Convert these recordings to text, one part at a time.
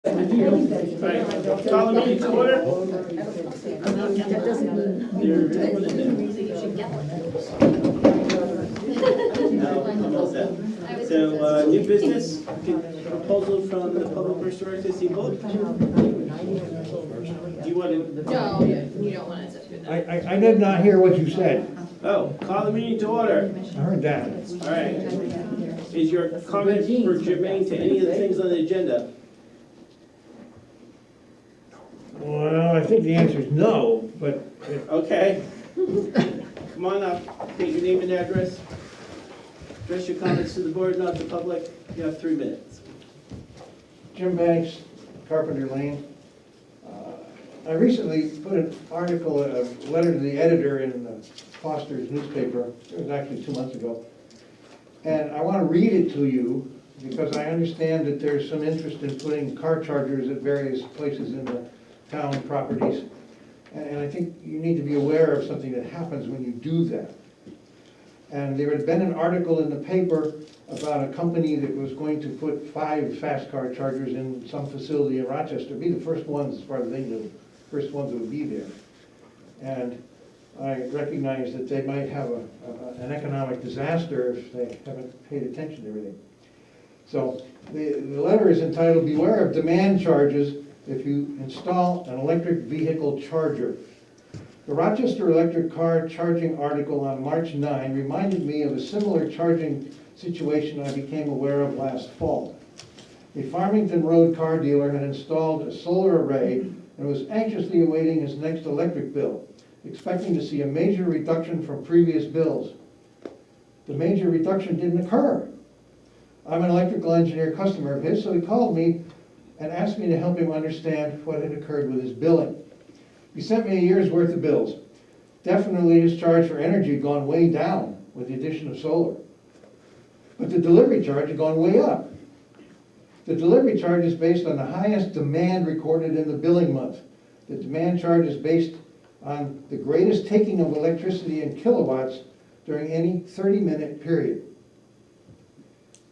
All right, call the meeting to order. That doesn't mean. There is one in there. You should get one. No, I'm all set. So, new business, proposal from the Public Works Director, Steve Bullock. Do you want to, No, you don't want to do that. I did not hear what you said. oh, call the meeting to order. I heard that. All right. Is your comment for germane to any of the things on the agenda? Well, I think the answer is no, but Okay. Come on up, state your name and address. Address your comments to the board, not the public. You have 3 minutes. Jim Banks, Carpenter Lane. I recently put an article, a letter to the editor in Foster's newspaper. It was actually 2 months ago. And I want to read it to you because I understand that there's some interest in putting car chargers at various places in the town properties. And I think you need to be aware of something that happens when you do that. And there had been an article in the paper about a company that was going to put 5 fast car chargers in some facility in Rochester, be the first ones, as far as they knew, first ones that would be there. And I recognize that they might have an economic disaster if they haven't paid attention to everything. So the letter is entitled, "Beware of Demand Charges If You Install an Electric Vehicle Charger." The Rochester electric car charging article on March 9 reminded me of a similar charging situation I became aware of last fall. A Farmington Road car dealer had installed a solar array and was anxiously awaiting his next electric bill, expecting to see a major reduction from previous bills. The major reduction didn't occur. I'm an electrical engineer customer of his, so he called me and asked me to help him understand what had occurred with his billing. He sent me a year's worth of bills. Definitely his charge for energy had gone way down with the addition of solar. But the delivery charge had gone way up. The delivery charge is based on the highest demand recorded in the billing month. The demand charge is based on the greatest taking of electricity in kilowatts during any 30-minute period.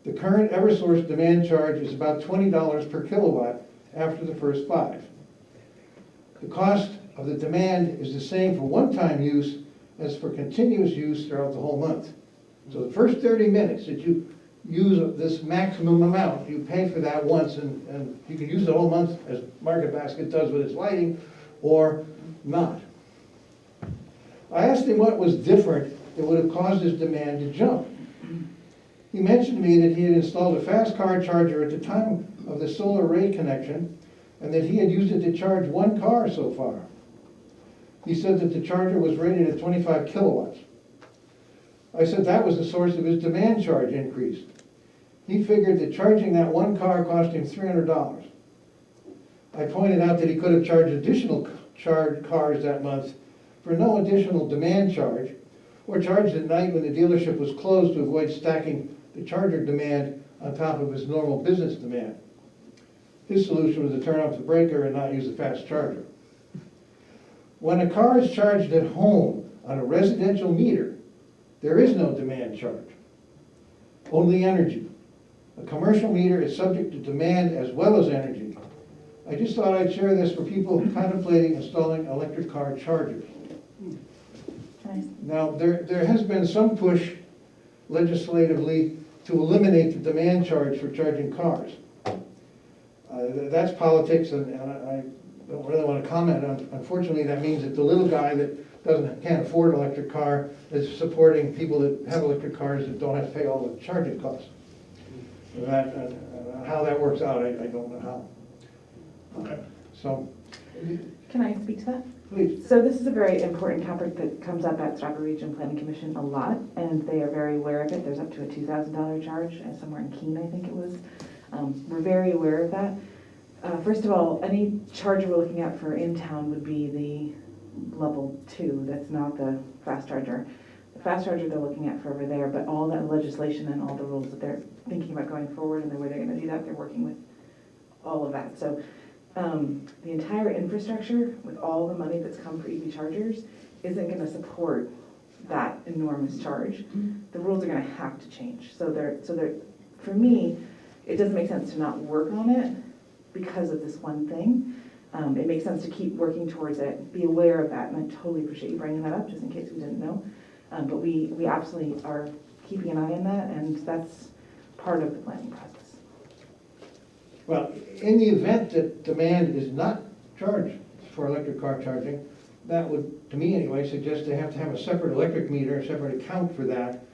The current Eversource demand charge is about $20 per kilowatt after the first 5. The cost of the demand is the same for one-time use as for continuous use throughout the whole month. So the first 30 minutes that you use this maximum amount, you pay for that once, and you can use the whole month, as Market Basket does with its lighting, or not. I asked him what was different that would have caused his demand to jump. He mentioned to me that he had installed a fast car charger at the time of the solar array connection, and that he had used it to charge 1 car so far. He said that the charger was rated at 25 kilowatts. I said that was the source of his demand charge increase. He figured that charging that 1 car cost him $300. I pointed out that he could have charged additional cars that month for no additional demand charge, or charged at night when the dealership was closed to avoid stacking the charger demand on top of his normal business demand. His solution was to turn off the breaker and not use the fast charger. When a car is charged at home on a residential meter, there is no demand charge, only energy. A commercial meter is subject to demand as well as energy. I just thought I'd share this for people contemplating installing electric car chargers. Now, there has been some push legislatively to eliminate the demand charge for charging cars. That's politics, and I don't really want to comment on. Unfortunately, that means that the little guy that can't afford an electric car is supporting people that have electric cars that don't have to pay all the charging costs. How that works out, I don't know how. Okay. So, Can I speak to that? please. So this is a very important topic that comes up at Strawberry Region Planning Commission a lot, and they are very aware of it. There's up to a $2,000 charge, somewhere in Keene, I think it was. We're very aware of that. First of all, any charger we're looking at for in town would be the level 2. That's not the fast charger. The fast charger they're looking at for over there, but all that legislation and all the rules that they're thinking about going forward and the way they're going to do that, they're working with all of that. So the entire infrastructure with all the money that's come for EV chargers isn't going to support that enormous charge. The rules are going to have to change. So they're for me, it doesn't make sense to not work on it because of this one thing. It makes sense to keep working towards it, be aware of that, and I totally appreciate you bringing that up, just in case we didn't know. But we absolutely are keeping an eye on that, and that's part of the planning process. Well, in the event that demand is not charged for electric car charging, that would, to me anyway, suggest they have to have a separate electric meter, a separate account for that.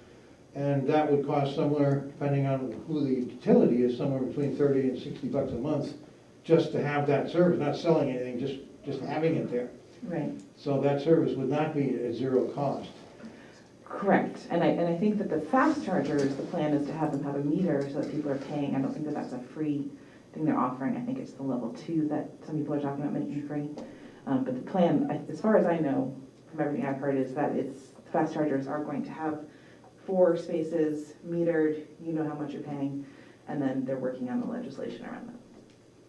And that would cost somewhere, depending on who the utility is, somewhere between 30 and 60 bucks a month, just to have that service, not selling anything, just having it there. Right. So that service would not be at zero cost. Correct, and I think that the fast chargers, the plan is to have them have a meter so that people are paying. I don't think that that's a free thing they're offering. I think it's the level 2 that some people are talking about making free. But the plan, as far as I know, from everything I've heard, is that fast chargers are going to have 4 spaces metered, you know how much you're paying, and then they're working on the legislation around that.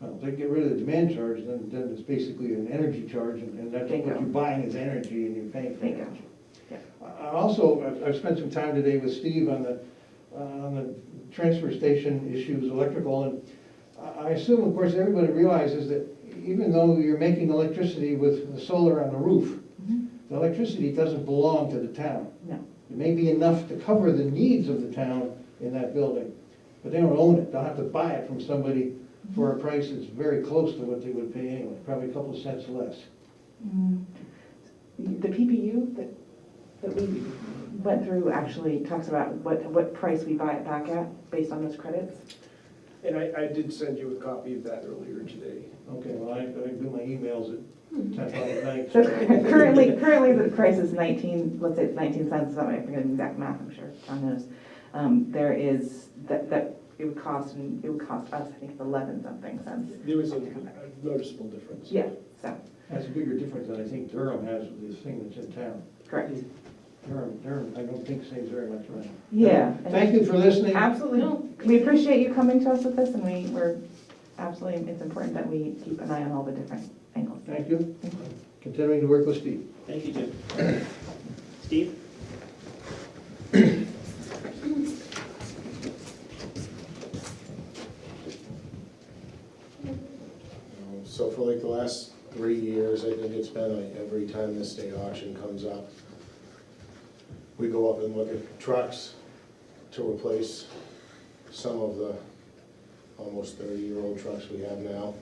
Well, if they get rid of the demand charge, then it's basically an energy charge, and that's what Bingo. you're buying is energy, and you're paying for Bingo. energy. Yeah. I've spent some time today with Steve on the transfer station issues, electrical, and I assume, of course, everybody realizes that even though you're making electricity with the solar on the roof, the electricity doesn't belong to the town. No. It may be enough to cover the needs of the town in that building, but they don't own it. They'll have to buy it from somebody for a price that's very close to what they would pay anyway, probably a couple of cents less. The PPU that we went through actually talks about what price we buy it back at based on those credits. And I did send you a copy of that earlier today. Okay, well, I do my emails at 10 o'clock at night. So currently the price is 19, let's say it's 19 cents, I forget the exact math, I'm sure John knows. There is, that it would cost us, I think, 11 something cents. There was a noticeable difference. Yeah, so, That's a bigger difference than I think Durham has with this thing that's in town. correct. Durham, I don't think saves very much money. Yeah. Thank you for listening. Absolutely. We appreciate you coming to us with this, and we're absolutely, it's important that we keep an eye on all the different angles. Thank you. Continuing to work with Steve. Thank you, Jim. Steve? So for like the last 3 years, I think it's been like every time the state auction comes up, we go up and look at trucks to replace some of the almost 30-year-old trucks we have now.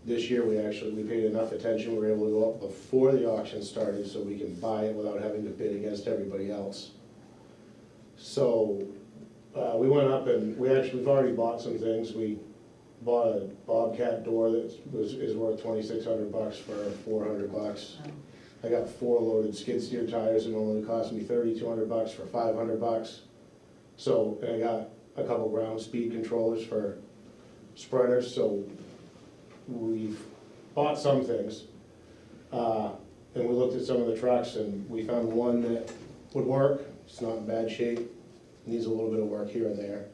This year, we paid enough attention, we were able to go up before the auction started so we can buy it without having to bid against everybody else. So we went up and we've already bought some things. We bought a Bobcat door that is worth $2,600 for $400. I got 4 loaded skid steer tires and only cost me $3,200 for $500. So, and I got a couple ground speed controllers for sprinters. So we've bought some things. And we looked at some of the trucks and we found one that would work. It's not in bad shape. Needs a little bit of work here and there.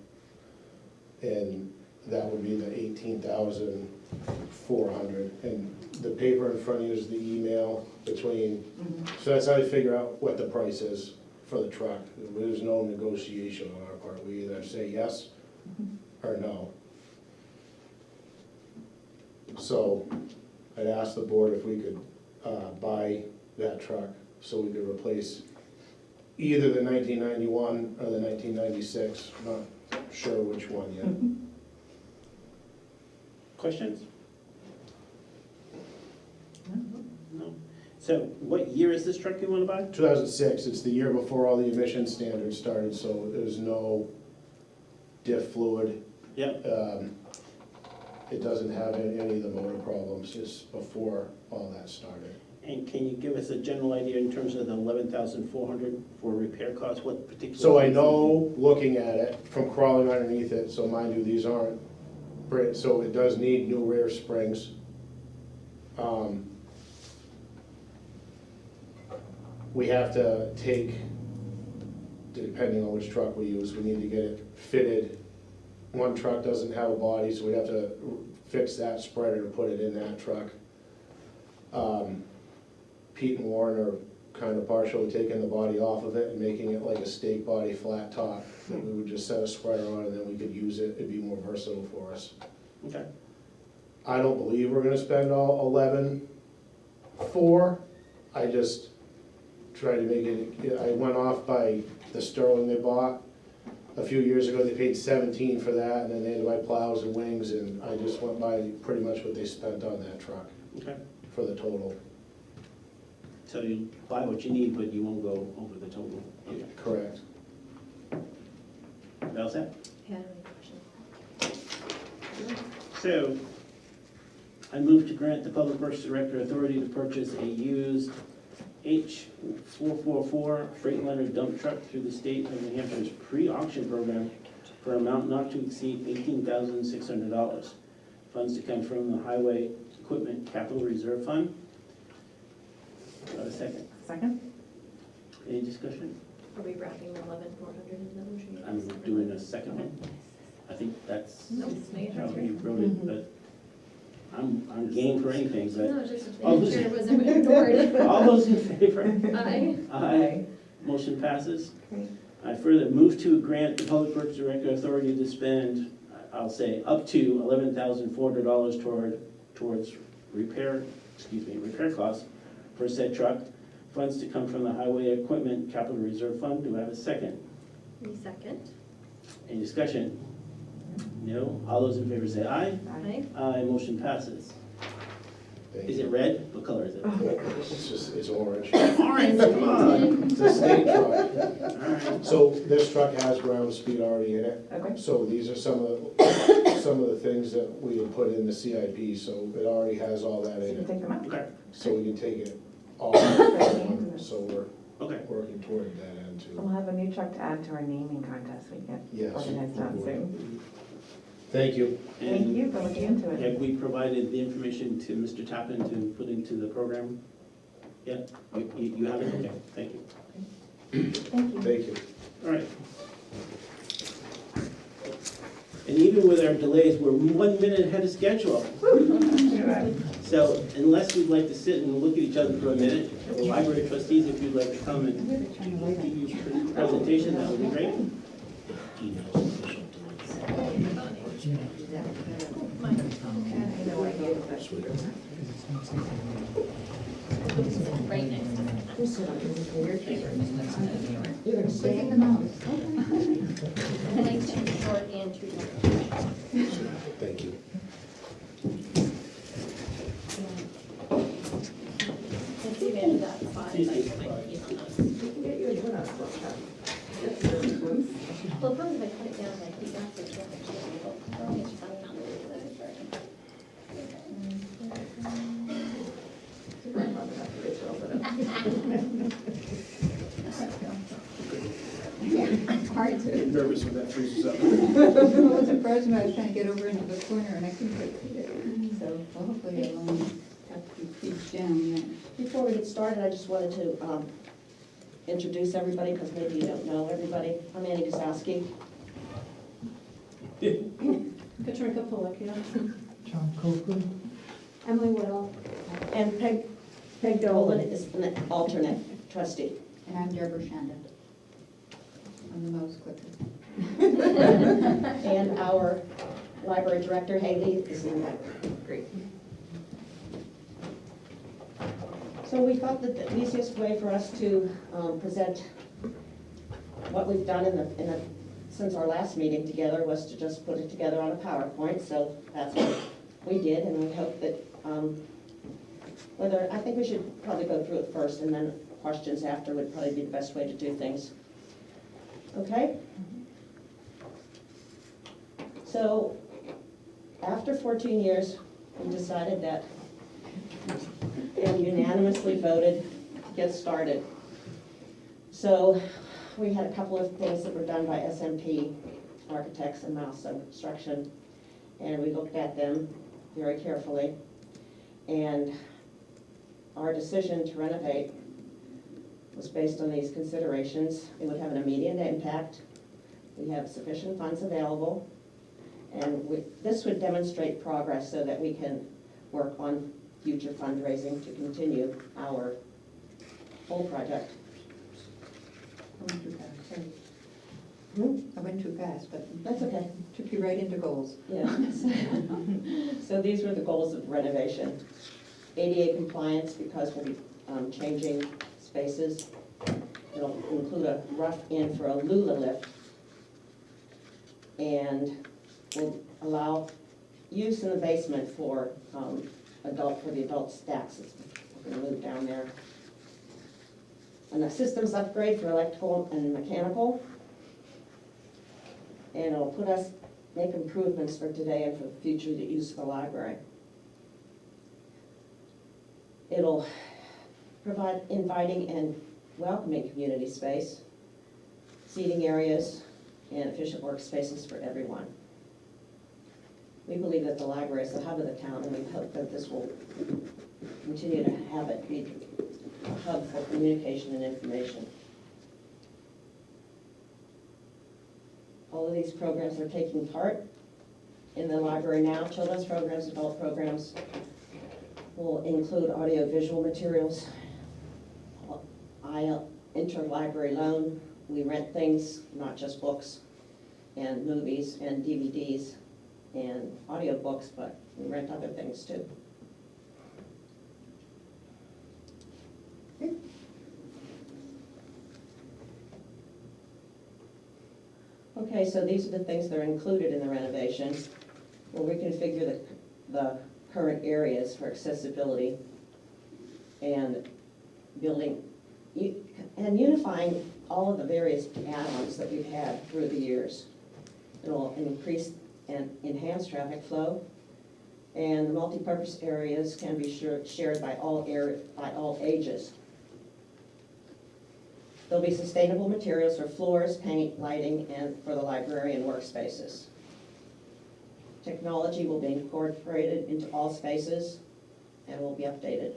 And that would be the $18,400. And the paper in front of you is the email between, so that's how you figure out what the price is for the truck. There's no negotiation on our part. We either say yes or no. So I'd asked the board if we could buy that truck so we could replace either the 1991 or the 1996, not sure which one yet. Questions? No. So what year is this truck you want to buy? 2006, it's the year before all the emission standards started, so there's no diff fluid. Yep. It doesn't have any of the motor problems, just before all that started. And can you give us a general idea in terms of the $11,400 for repair costs, what particular? So I know, looking at it, from crawling underneath it, so mind you, these aren't, so it does need new rear springs. We have to take, depending on which truck we use, we need to get it fitted. One truck doesn't have a body, so we have to fix that spreader to put it in that truck. Pete and Warren are kind of partially taking the body off of it and making it like a stake body flat top that we would just set a spreader on and then we could use it. It'd be more versatile for us. Okay. I don't believe we're gonna spend all 11.4. I just tried to make it, I went off by the Sterling they bought. A few years ago, they paid 17 for that, and then they had to buy plows and wings, and I just went by pretty much what they spent on that truck Okay. for the total. So you buy what you need, but you won't go over the total. Okay. Correct. All set? Yeah, So, I move to grant the Public Works Director authority to purchase a used H444 Freightliner dump truck through the state of New Hampshire's pre-auction program for an amount not to exceed $18,600. Funds to come from the Highway Equipment Capital Reserve Fund. A second. Second? Any discussion? Are we wrapping the 11,400 into the motion? I'm doing a second one. I think that's No, make it how right you here. wrote it, but I'm game for anything, but No, just All making those- sure it wasn't ignored. all those in favor? Aye. Aye. Motion passes. Great. I further move to grant the Public Works Director authority to spend, I'll say, up to $11,400 towards repair costs for said truck. Funds to come from the Highway Equipment Capital Reserve Fund. Do I have a second? Me second. Any discussion? No? All those in favor say aye. Aye. Aye, motion passes. Thank Is you. it red? What color is it? It's orange. Orange, come on. It's a state truck. All right. So this truck has ground speed already in it. Okay. So these are some of the things that we had put in the CIP, so it already has all that So you in can it. take them out? Okay, So we can take it all, so we're okay. working toward that end We'll too. have a new truck to add to our naming contest we get Yes. organized on soon. Thank you. Thank And you for looking into it. have we provided the information to Mr. Tappan to put into the program? Yeah, you have it? Okay, thank you. Thank you. Thank you. All right. And even with our delays, we're 1 minute ahead of schedule. So unless you'd like to sit and look at each other for a minute, the library trustees, if you'd like to come and give your presentation, that would be great. Right next to Taking them out. like two short and two long. Thank you. Let's see if any of that spot is like my feet on those. Well, the problem is if I cut it down, like, we got the truck, it's probably not really good. It's hard to. Get nervous when that freezes up. I was surprised when I was trying to get over into the corner and I couldn't quite fit it. So well, hopefully I'll only have to be creeped down there. Before we get started, I just wanted to introduce everybody, because maybe you don't know everybody. I'm Annie Guzowski. Katrina Pollock, John Copeland. Emily Whittle. And Peg Dolan is an alternate trustee. And I'm Deborah Shanda. I'm the most quicker. And our library director, Haley, is in that. Great. So we thought that the easiest way for us to present what we've done since our last meeting together was to just put it together on a PowerPoint. So that's what we did, and we hope that I think we should probably go through it first, and then questions after would probably be the best way to do things. Okay? So after 14 years, we decided that, and unanimously voted to get started. So we had a couple of things that were done by SMP Architects and Milestone Construction, and we looked at them very carefully. And our decision to renovate was based on these considerations. It would have an immediate impact. We have sufficient funds available. And this would demonstrate progress so that we can work on future fundraising to continue our whole project. I went too fast, but That's okay. took you right into goals. Yeah. So these were the goals of renovation. ADA compliance, because we'll be changing spaces. It'll include a rough-in for a Lula lift. And will allow use in the basement for the adult stacks. We're gonna move down there. And a systems upgrade for electrical and mechanical. And it'll make improvements for today and for the future use of the library. It'll provide inviting and welcoming community space, seating areas, and efficient workspaces for everyone. We believe that the library is the hub of the town, and we hope that this will continue to have it be a hub for communication and information. All of these programs are taking part in the library now. Children's programs, adult programs will include audio-visual materials, interlibrary loan. We rent things, not just books and movies and DVDs and audiobooks, but we rent other things too. Okay, so these are the things that are included in the renovation. We'll reconfigure the current areas for accessibility and building and unifying all of the various add-ons that we've had through the years. It'll increase and enhance traffic flow, and the multi-purpose areas can be shared by all ages. There'll be sustainable materials for floors, paint, lighting, and for the librarian workspaces. Technology will be incorporated into all spaces and will be updated.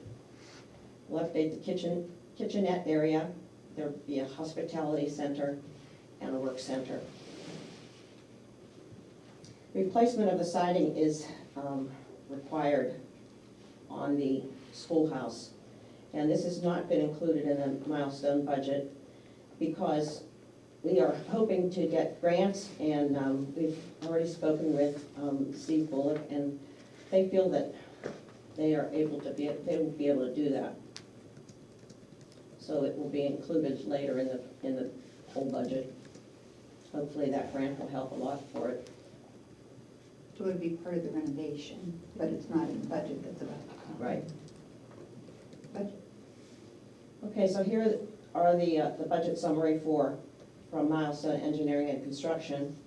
We'll update the kitchenette area. There'll be a hospitality center and a work center. Replacement of the siding is required on the schoolhouse. And this has not been included in the Milestone budget because we are hoping to get grants, and we've already spoken with Steve Bullock, and they feel that they will be able to do that. So it will be included later in the whole budget. Hopefully that grant will help a lot for it. So it would be part of the renovation, but it's not in the budget that's about to come. Right. Budget. Okay, so here are the budget summary from Milestone Engineering and Construction.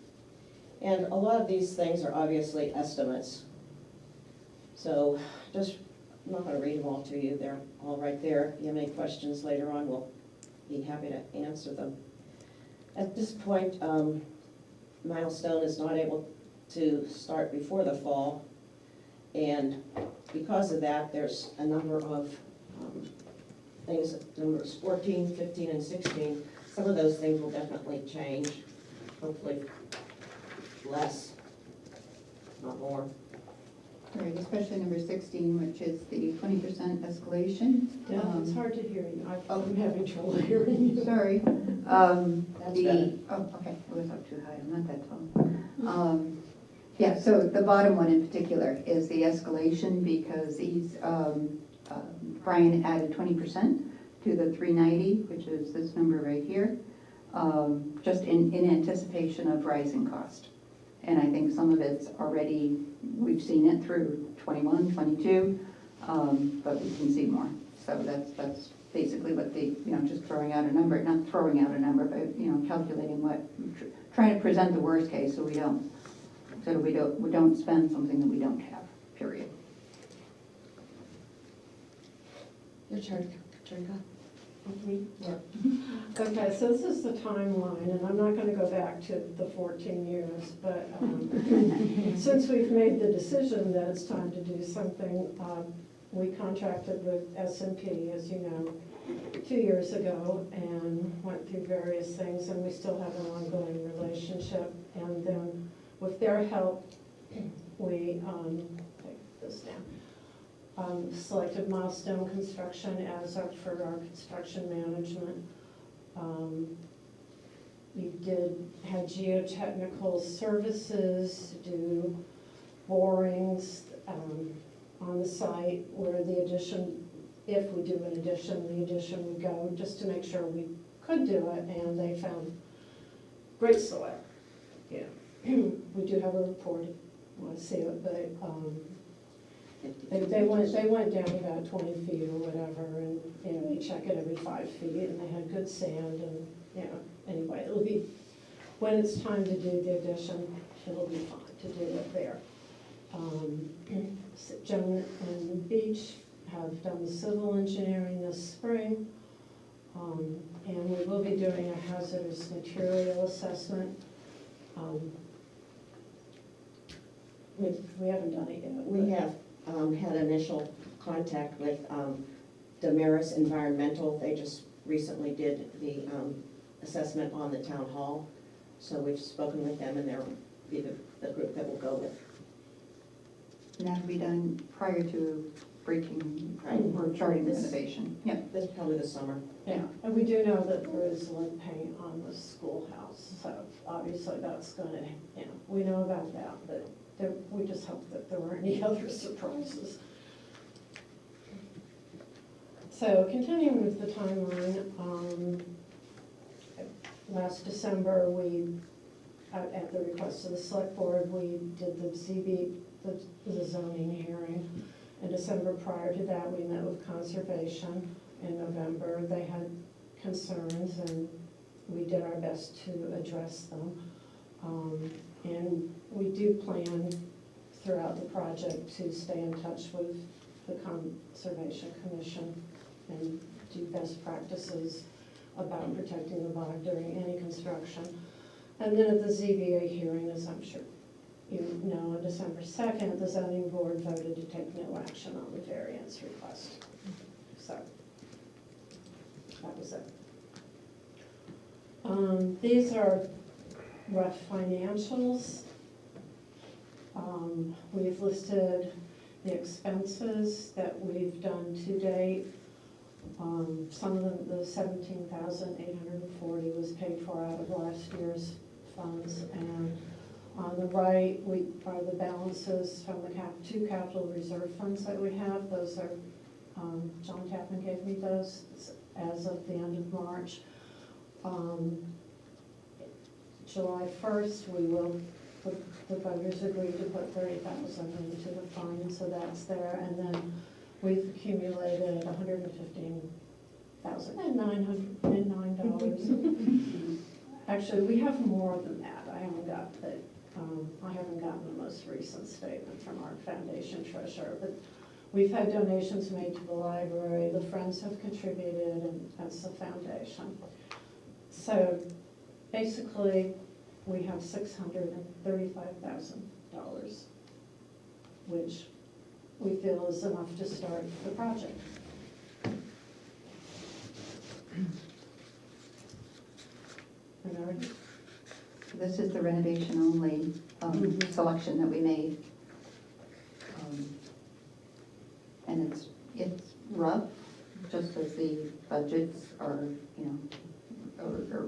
And a lot of these things are obviously estimates. So just, I'm not going to read them all to you. They're all right there. If you have any questions later on, we'll be happy to answer them. At this point, Milestone is not able to start before the fall. And because of that, there's a number of things, numbers 14, 15, and 16. Some of those things will definitely change, hopefully less, not more. Right, especially number 16, which is the 20% escalation. It's hard to hear you. Oh. I'm having trouble hearing you. Sorry. That's better. Oh, okay, it was up too high, I'm not that tall. Yeah, so the bottom one in particular is the escalation because Brian added 20% to the 390, which is this number right here, just in anticipation of rising cost. And I think some of it's already, we've seen it through 21, 22, but we can see more. So that's basically what just throwing out a number, not throwing out a number, but, calculating trying to present the worst case so we don't spend something that we don't have, period. Your turn, Katrina. Yeah. Okay, so this is the timeline, and I'm not going to go back to the 14 years, but since we've made the decision that it's time to do something, we contracted with S&P, as you know, 2 years ago, and went through various things, and we still have an ongoing relationship. And then with their help, we, take this down. Selected Milestone Construction as our construction management. had geotechnical services do borings on the site where the addition, if we do an addition, the addition would go, just to make sure we could do it, and they found great soil. Yeah, we do have a report, want to see it, but they went down about 20 feet or whatever, and, you know, they check it every 5 feet, and they had good sand, and, you know, anyway, it'll be, when it's time to do the addition, it'll be fine to do it there. Joan and Beach have done the civil engineering this spring, and we will be doing a hazardous material assessment. We haven't done it yet. We have had initial contact with Damaris Environmental. They just recently did the assessment on the town hall. So we've spoken with them, and they'll be the group that we'll go with. And that'll be done prior to breaking, Right. or starting the This- renovation. Yeah. This is probably the summer. Yeah, and we do know that there is lead paint on the schoolhouse, so obviously that's gonna, you know, we know about that, but we just hope that there weren't any other surprises. So continuing with the timeline, last December, at the request of the select board, we did the the zoning hearing. In December prior to that, we met with conservation. In November, they had concerns, and we did our best to address them. And we do plan throughout the project to stay in touch with the Conservation Commission and do best practices about protecting the bog during any construction. And then at the ZBA hearing, as I'm sure you know, on December 2nd, the zoning board voted to take no action on the variance request. So that was it. These are rough financials. We've listed the expenses that we've done to date. Some of them, the $17,840 was paid for out of last year's funds, and on the right are the balances from the two capital reserve funds that we have. Those are, John Tappan gave me those as of the end of March. July 1st, the voters agreed to put $30,000 into the fund, so that's there. And then we've accumulated $115,909. Actually, we have more than that. I haven't gotten the most recent statement from our foundation treasurer, but we've had donations made to the library. The Friends have contributed, and that's the foundation. So basically, we have $635,000, which we feel is enough to start the project. Renard? This is the renovation only selection that we made. And it's rough, just as the budgets are, you know, are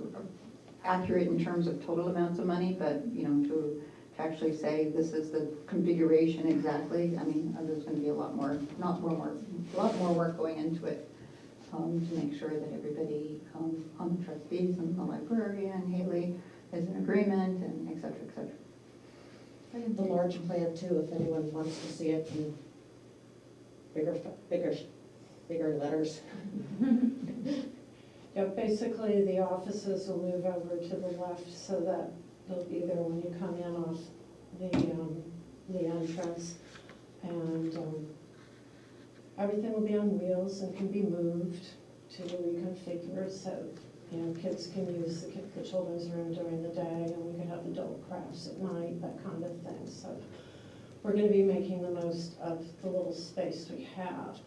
accurate in terms of total amounts of money, but, you know, to actually say this is the configuration exactly, I mean, there's going to be a lot more work going into it to make sure that everybody on the trustees and the librarian, Haley, is in agreement, and et cetera, et cetera. I have the large plan too, if anyone wants to see it in bigger letters. Yeah, basically, the offices will move over to the left so that they'll be there when you come in off the entrance. And everything will be on wheels and can be moved to reconfigure, so, you know, kids can use the children's room during the day, and we can have adult crafts at night, that kind of thing. So we're going to be making the most of the little space we have.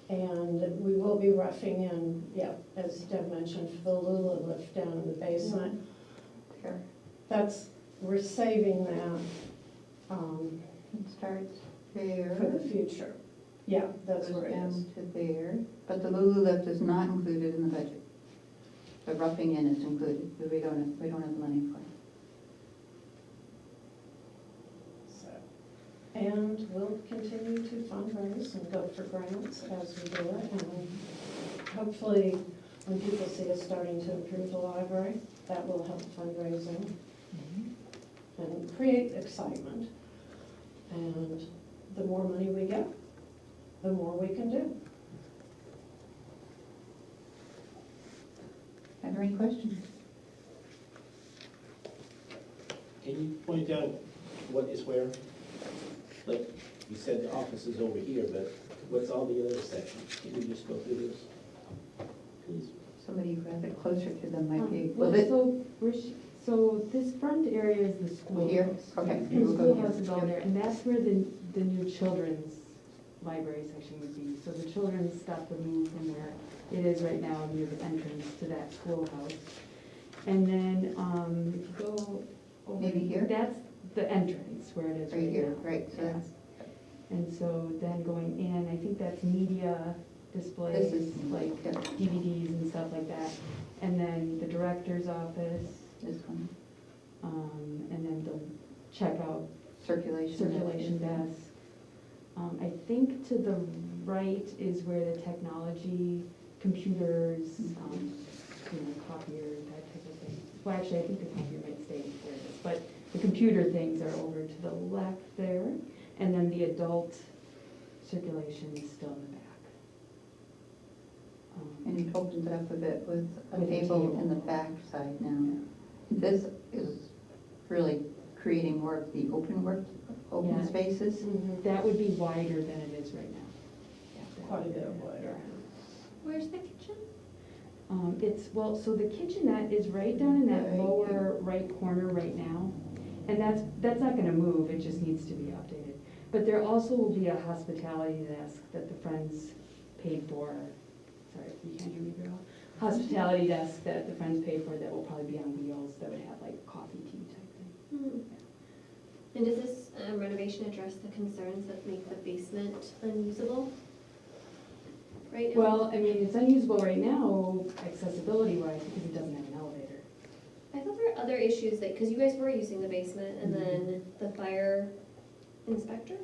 And we will be roughing in, yeah, as Deb mentioned, for the Lula lift down in the basement. Here, We're saving that it starts there. for the future. Yeah, that's Goes where it is. down to there, but the Lulu lift is not included in the budget. the roughing in is included, because we don't have the money for it. And we'll continue to fundraise and go for grants as we do it. And hopefully, when people see us starting to improve the library, that will help fundraising and create excitement. And the more money we get, the more we can do. Are there any questions? Can you point out what is where? Like, you said the office is over here, but what's all the other sections? Can you just go through this? Please. Somebody who has it closer to them might be, Well, will it, so this front area is the school. here? Okay. The we'll go here. schoolhouse is all there, and that's where the new children's library section would be. So the children's stuff would move from where it is right now near the entrance to that schoolhouse. And then, if you go over. Maybe here? That's the entrance where it is Right right here, now. right, so Yeah. that's, And so then going in, I think that's media displays, This is- like yeah. DVDs and stuff like that. And then the director's office, this one, and then the checkout circulation. circulation desk. I think to the right is where the technology, computers, copier, that type of thing. Well, actually, I think the copier might stay where it is, but the computer things are over to the left there. And then the adult circulation is still in the back. And it opens it up a bit with a With a table table. in the back side now. This is really creating more of the open Yeah. spaces. That would be wider than it is right now. Quite a bit wider. Where's the kitchen? So the kitchenette is right down in that Right. lower right corner right now. And that's not gonna move, it just needs to be updated. But there also will be a hospitality desk that the Friends paid for. Sorry, you can't hear me very well. Hospitality desk that the Friends paid for that will probably be on wheels, that would have like coffee, tea type thing. And does this renovation address the concerns that make the basement unusable? Right now? Well, I mean, it's unusable right now, accessibility wise, because it doesn't have an elevator. I thought there were other issues that, because you guys were using the basement and Mm-hmm. then the fire inspector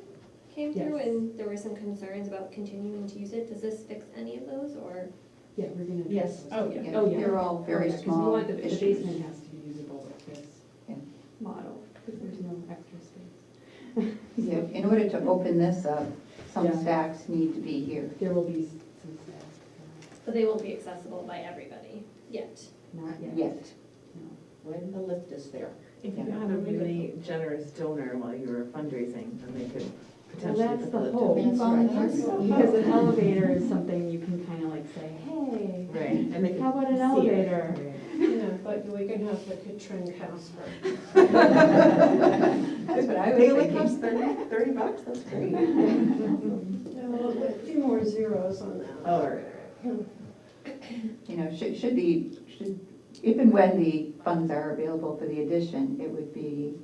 came through Yes. and there were some concerns about continuing to use it. Does this fix any of those or? Yeah, we're gonna. Yes. address those. Oh, yeah. Oh, yeah. They're all very Oh, yeah, 'cause we small want the issues. basement has to be usable with this Yeah. model, because there's no extra space. Yeah, in order to open this up, some Yeah. stacks need to be here. There will be some staff, But they won't be accessible by everybody yet. not yet. Yet. No. When the lift is there. If you Yeah. had a really generous donor while you were fundraising, then they could Well, potentially that's put the the lift hope. in. Because an elevator is something you can kind of like say, hey, Right, and they could how about an see it. elevator? Yeah, but we can have the Katrin Casper. That's what I was They only thinking. cost $30, that's great. A few more zeros on that. Oh, all right. You know, if and when the funds are available for the addition, it would be,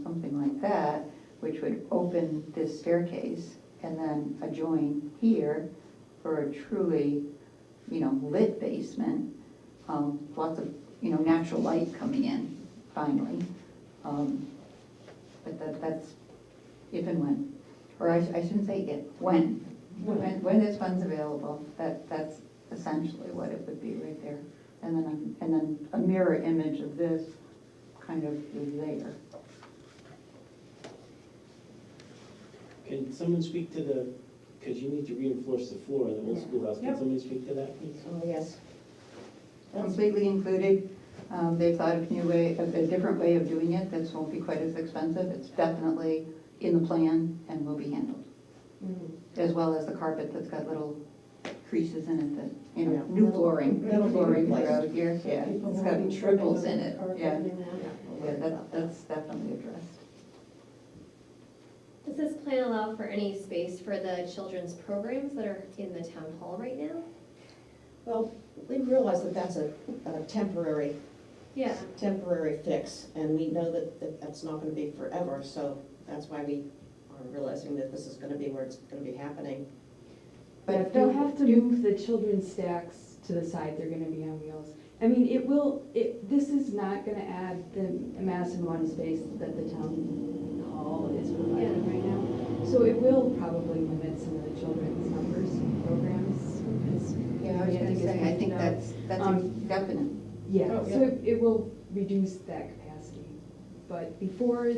something like that, which would open this staircase and then adjoin here for a truly, lit basement. Lots of, natural light coming in finally. But that's if and when, or I shouldn't say if, when. When this fund's available, that's essentially what it would be right there. And then a mirror image of this kind of is there. Can someone speak to the, because you need to reinforce the floor of the whole schoolhouse. Can Yep. somebody speak to that, please? Oh, yes. That's- Completely included. They've thought of a different way of doing it. This won't be quite as expensive. It's definitely in the plan and will be handled. As well as the carpet that's got little creases in it that, Yeah. new flooring That'll be throughout replaced. here. Yeah, People it's won't got be triples tripping in over it. the carpet Yeah, anymore. yeah, that's definitely addressed. Does this plan allow for any space for the children's programs that are in the town hall right now? Well, we realize that that's a temporary Yeah. fix, and we know that that's not gonna be forever, so that's why we are realizing that this is gonna be where it's gonna be happening. But they'll have to move the children's stacks to the side, they're gonna be on wheels. I mean, this is not gonna add the massive amount of space that the town hall is providing right now. So it will probably limit some of the children's numbers programs. as Yeah, I was Andy gonna has say, I pointed think out. that's a definite. Yeah, Oh, so it will reduce that capacity. But before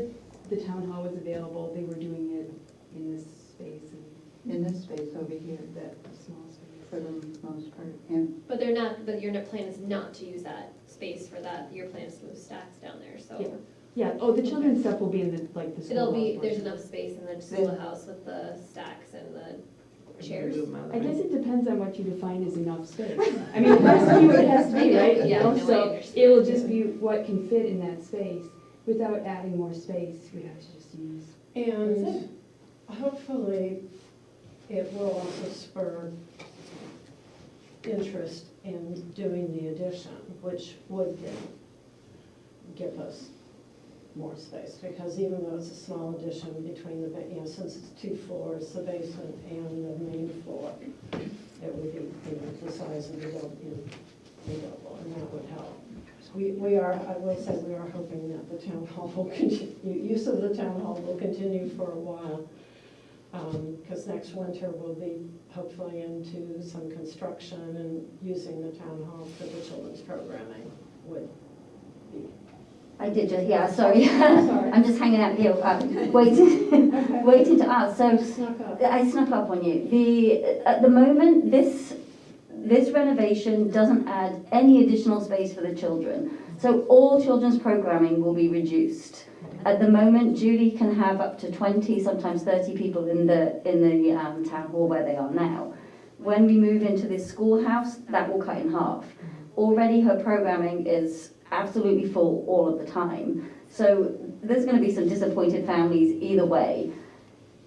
the town hall was available, they were doing it in this space and In this space over here, that small space. for the most part, yeah. But your plan is not to use that space for that, your plan is to move stacks down there, so. Yeah. Yeah, oh, the children's stuff will be in the, like, the It'll schoolhouse be, there's portion. enough space in the schoolhouse with the stacks and the chairs. I guess it depends on what you define as enough space. I mean, it has to be what it has to be, right? You Yeah, know, no, I so understand. it will just be what can fit in that space. Without adding more space, we have to just use. And hopefully, it will also spur interest in doing the addition, which would give us more space, because even though it's a small addition between since it's 2 floors, the basement and the main floor, it would be, the size of the building, and that would help. I will say, we are hoping that the town hall will continue, use of the town hall will continue for a while, because next winter we'll be hopefully into some construction, and using the town hall for the children's programming would be. I did just, yeah, sorry. Sorry. I'm just hanging out here, waiting, Okay. waiting to ask. So Snuck up. I snuck up on you. At the moment, this renovation doesn't add any additional space for the children. So all children's programming will be reduced. At the moment, Julie can have up to 20, sometimes 30 people in the town hall where they are now. When we move into this schoolhouse, that will cut in half. Already her programming is absolutely full all of the time. So there's going to be some disappointed families either way.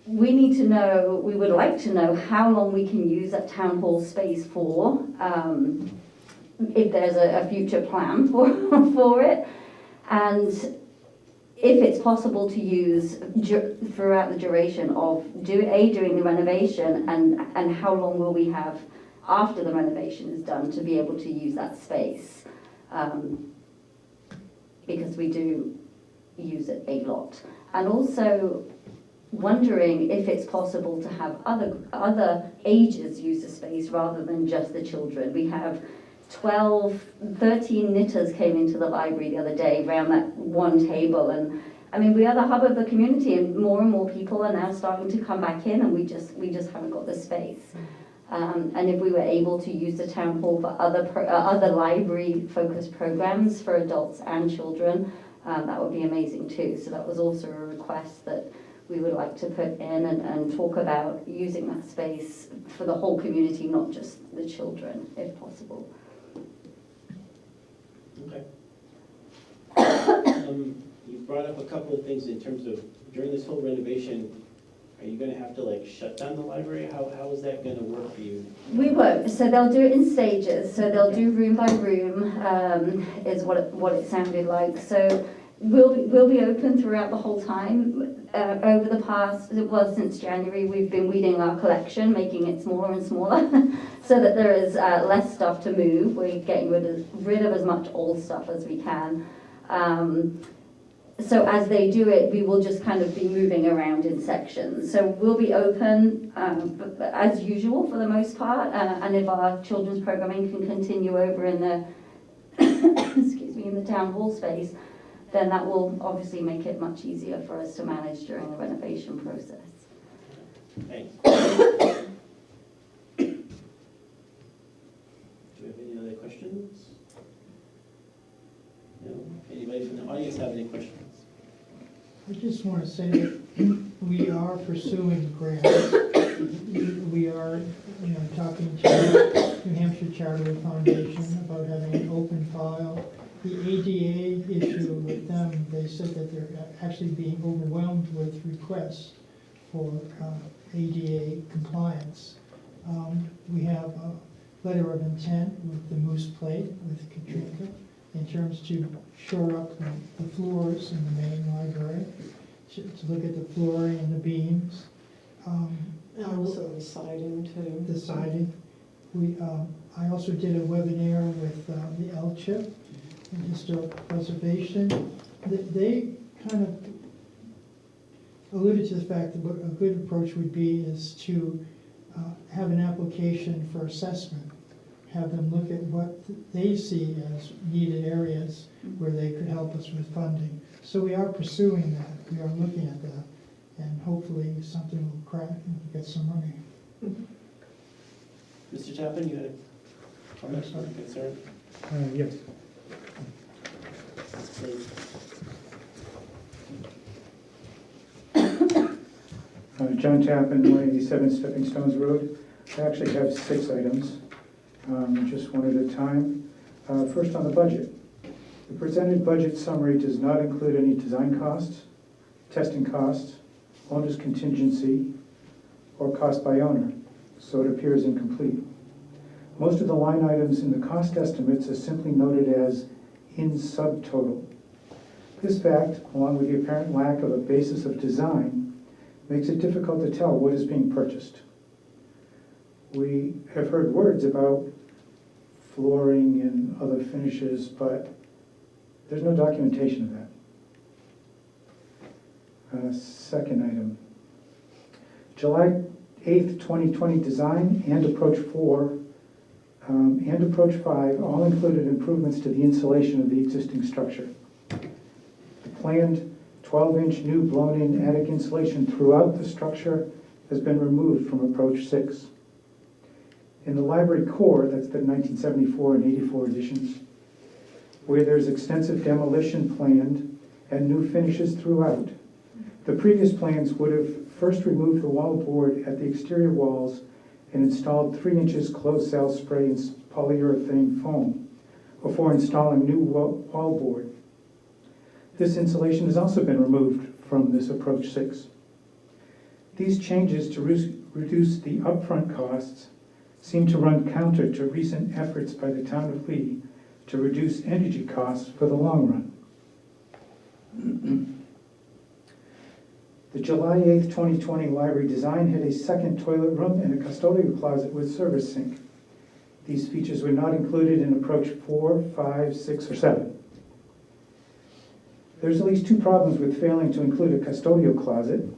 We need to know, we would like to know how long we can use that town hall space for, if there's a future plan for it, and if it's possible to use throughout the duration of doing the renovation, and how long will we have after the renovation is done to be able to use that space. Because we do use it a lot. And also wondering if it's possible to have other ages use the space rather than just the children. We have 13 knitters came into the library the other day around that one table, and I mean, we are the hub of the community, and more people are now starting to come back in, and we just haven't got the space. And if we were able to use the town hall for other library-focused programs for adults and children, that would be amazing too. So that was also a request that we would like to put in and talk about using that space for the whole community, not just the children, if possible. Okay. You brought up a couple of things in terms of, during this whole renovation, are you gonna have to like shut down the library? How is that gonna work for you? We won't. So they'll do it in stages. So they'll do room by room, is what it sounded like. So we'll be open throughout the whole time. Over the past, since January, we've been weeding our collection, making it smaller and smaller, so that there is less stuff to move. We're getting rid of as much old stuff as we can. So as they do it, we will just kind of be moving around in sections. So we'll be open as usual for the most part, and if our children's programming can continue over in the in the town hall space, then that will obviously make it much easier for us to manage during the renovation process. Thanks. Do we have any other questions? No? Anybody from the audience have any questions? I just want to say that we are pursuing grants. We are, talking to New Hampshire Charitable Foundation about having an open file. The ADA issue with them, they said that they're actually being overwhelmed with requests for ADA compliance. We have a letter of intent with the Moose Plate with Katrina in terms to shore up the floors in the main library, to look at the flooring and the beams. Also the siding too. The siding. I also did a webinar with the LCHIP and Historic Preservation. They kind of alluded to the fact that what a good approach would be is to have an application for assessment. Have them look at what they see as needed areas where they could help us with funding. So we are pursuing that, we are looking at that, and hopefully something will crack and we'll get some money. Mr. Tappan, you had a comment or concern? Yes. Please. John Tappan, 187 Stepping Stones Road. I actually have 6 items, just one at a time. First on the budget. The presented budget summary does not include any design costs, testing costs, owner's contingency, or cost by owner, so it appears incomplete. Most of the line items in the cost estimates are simply noted as in subtotal. This fact, along with the apparent lack of a basis of design, makes it difficult to tell what is being purchased. We have heard words about flooring and other finishes, but there's no documentation of that. Second item. July 8th, 2020 design and approach 4 and approach 5 all included improvements to the insulation of the existing structure. The planned 12-inch new blown-in attic insulation throughout the structure has been removed from approach 6. In the library core, that's the 1974 and 84 editions, where there's extensive demolition planned and new finishes throughout, the previous plans would have first removed the wall board at the exterior walls and installed 3 inches closed cell spray and polyurethane foam before installing new wall board. This insulation has also been removed from this approach 6. These changes to reduce the upfront costs seem to run counter to recent efforts by the town of Lee to reduce energy costs for the long run. The July 8th, 2020 library design had a second toilet room and a custodial closet with service sink. These features were not included in approach 4, 5, 6, or 7. There's at least 2 problems with failing to include a custodial closet.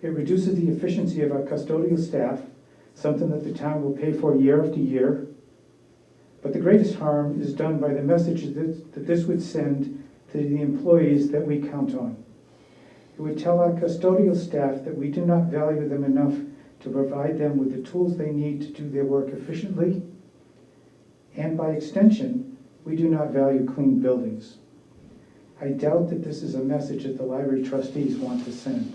It reduces the efficiency of our custodial staff, something that the town will pay for year after year. But the greatest harm is done by the message that this would send to the employees that we count on. It would tell our custodial staff that we do not value them enough to provide them with the tools they need to do their work efficiently, and by extension, we do not value clean buildings. I doubt that this is a message that the library trustees want to send.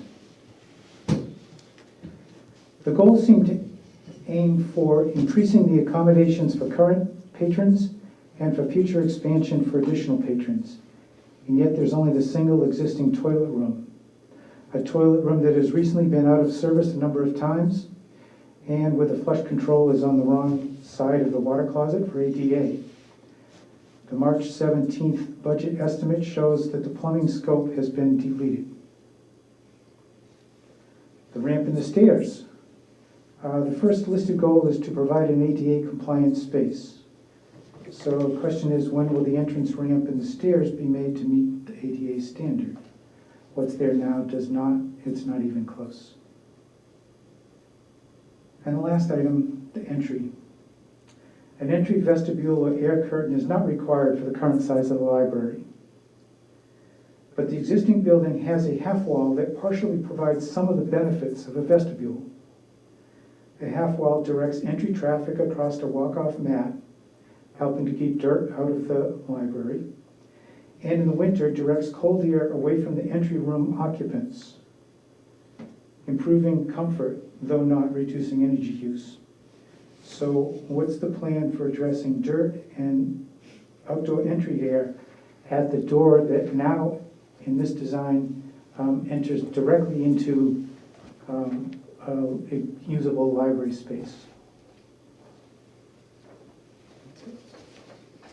The goals seem to aim for increasing the accommodations for current patrons and for future expansion for additional patrons, and yet there's only the single existing toilet room. A toilet room that has recently been out of service a number of times, and where the flush control is on the wrong side of the water closet for ADA. The March 17th budget estimate shows that the plumbing scope has been deleted. The ramp and the stairs. The first listed goal is to provide an ADA compliant space. So the question is, when will the entrance ramp and the stairs be made to meet the ADA standard? What's there now does not, it's not even close. And the last item, the entry. An entry vestibule or air curtain is not required for the current size of the library. But the existing building has a half wall that partially provides some of the benefits of a vestibule. The half wall directs entry traffic across a walk-off mat, helping to keep dirt out of the library, and in the winter directs cold air away from the entry room occupants, improving comfort, though not reducing energy use. So what's the plan for addressing dirt and outdoor entry air at the door that now, in this design, enters directly into a usable library space?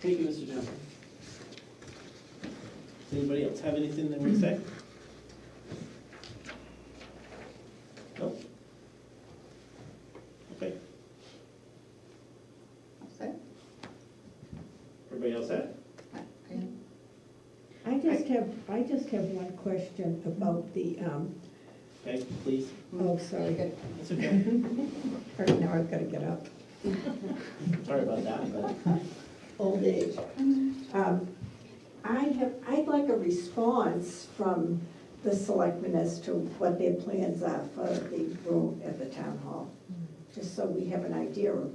Thank you, Mr. Johnson. Does anybody else have anything they want to say? No? Okay. question about the, Okay, please. oh, sorry. That's okay. Right now I've got to get up. Sorry about that, but Old age. I'd like a response from the selectmen as to what their plans are for the room at the town hall. Just so we have an idea of,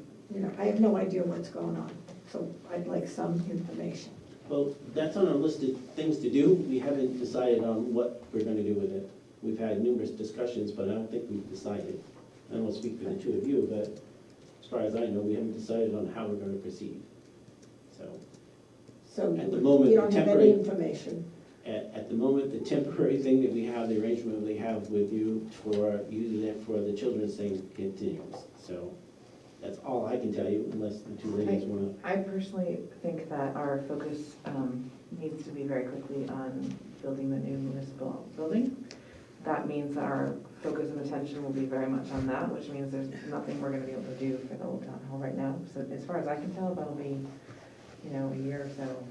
I have no idea what's going on, so I'd like some information. well, that's on our list of things to do. We haven't decided on what we're gonna do with it. We've had numerous discussions, but I don't think we've decided. I don't wanna speak for the two of you, but as far as I know, we haven't decided on how we're gonna proceed. So, So At the moment, you don't have temporary- any information. at the moment, the temporary thing that we have, the arrangement we have with you for using it for the children's thing continues. So that's all I can tell you, unless the two ladies wanna. I personally think that our focus needs to be very quickly on building the new municipal building. That means that our focus and attention will be very much on that, which means there's nothing we're gonna be able to do for the old town hall right now. So as far as I can tell, that'll be, a year or so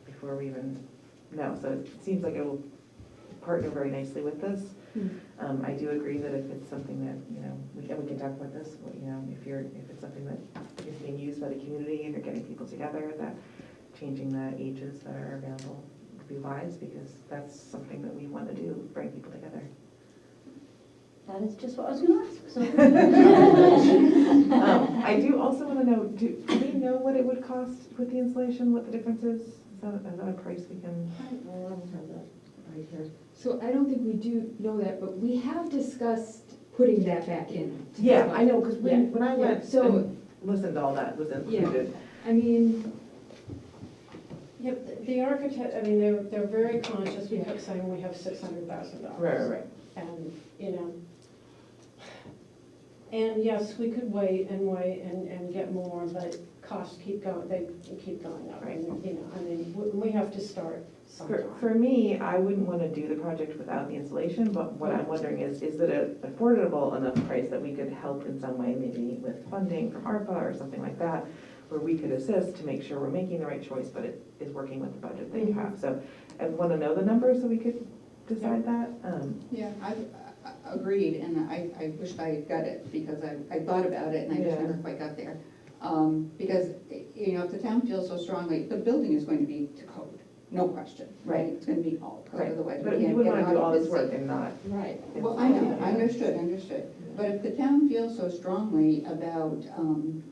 before we even know. So it seems like it will partner very nicely with this. I do agree that if it's something that, we can talk about this, if it's something that is being used by the community and you're getting people together, that changing the ages that are available would be wise, because that's something that we want to do, bring people together. That is just what I was gonna ask, so. I do also want to know, do we know what it would cost with the installation, what the difference is? Is that a price we can? Well, I don't have that right here. So I don't think we do know that, but we have discussed putting that back in. Yeah, I know, because Yeah, when I went so- and listened to all that was included. I mean, Yep, the architect, they're very conscious, we kept saying we have $600,000. Right. And, and yes, we could wait and get more, but costs keep going, they keep going up. Right. We have to start sometime. For me, I wouldn't want to do the project without the installation, but what I'm wondering is it an affordable enough price that we could help in some way, maybe with funding from ARPA or something like that, where we could assist to make sure we're making the right choice, but it is working with the budget that you have. So I want to know the numbers so we could decide that. Yeah, I've agreed, and I wished I had got it, because I thought about it and I just Yeah. never quite got there. Because, if the town feels so strongly, the building is going to be to code, no question, right? It's gonna be all code, Right, otherwise we but you can't wouldn't get want to do all this occupancy. work and not. Right, well, I know, Yeah. understood. But if the town feels so strongly about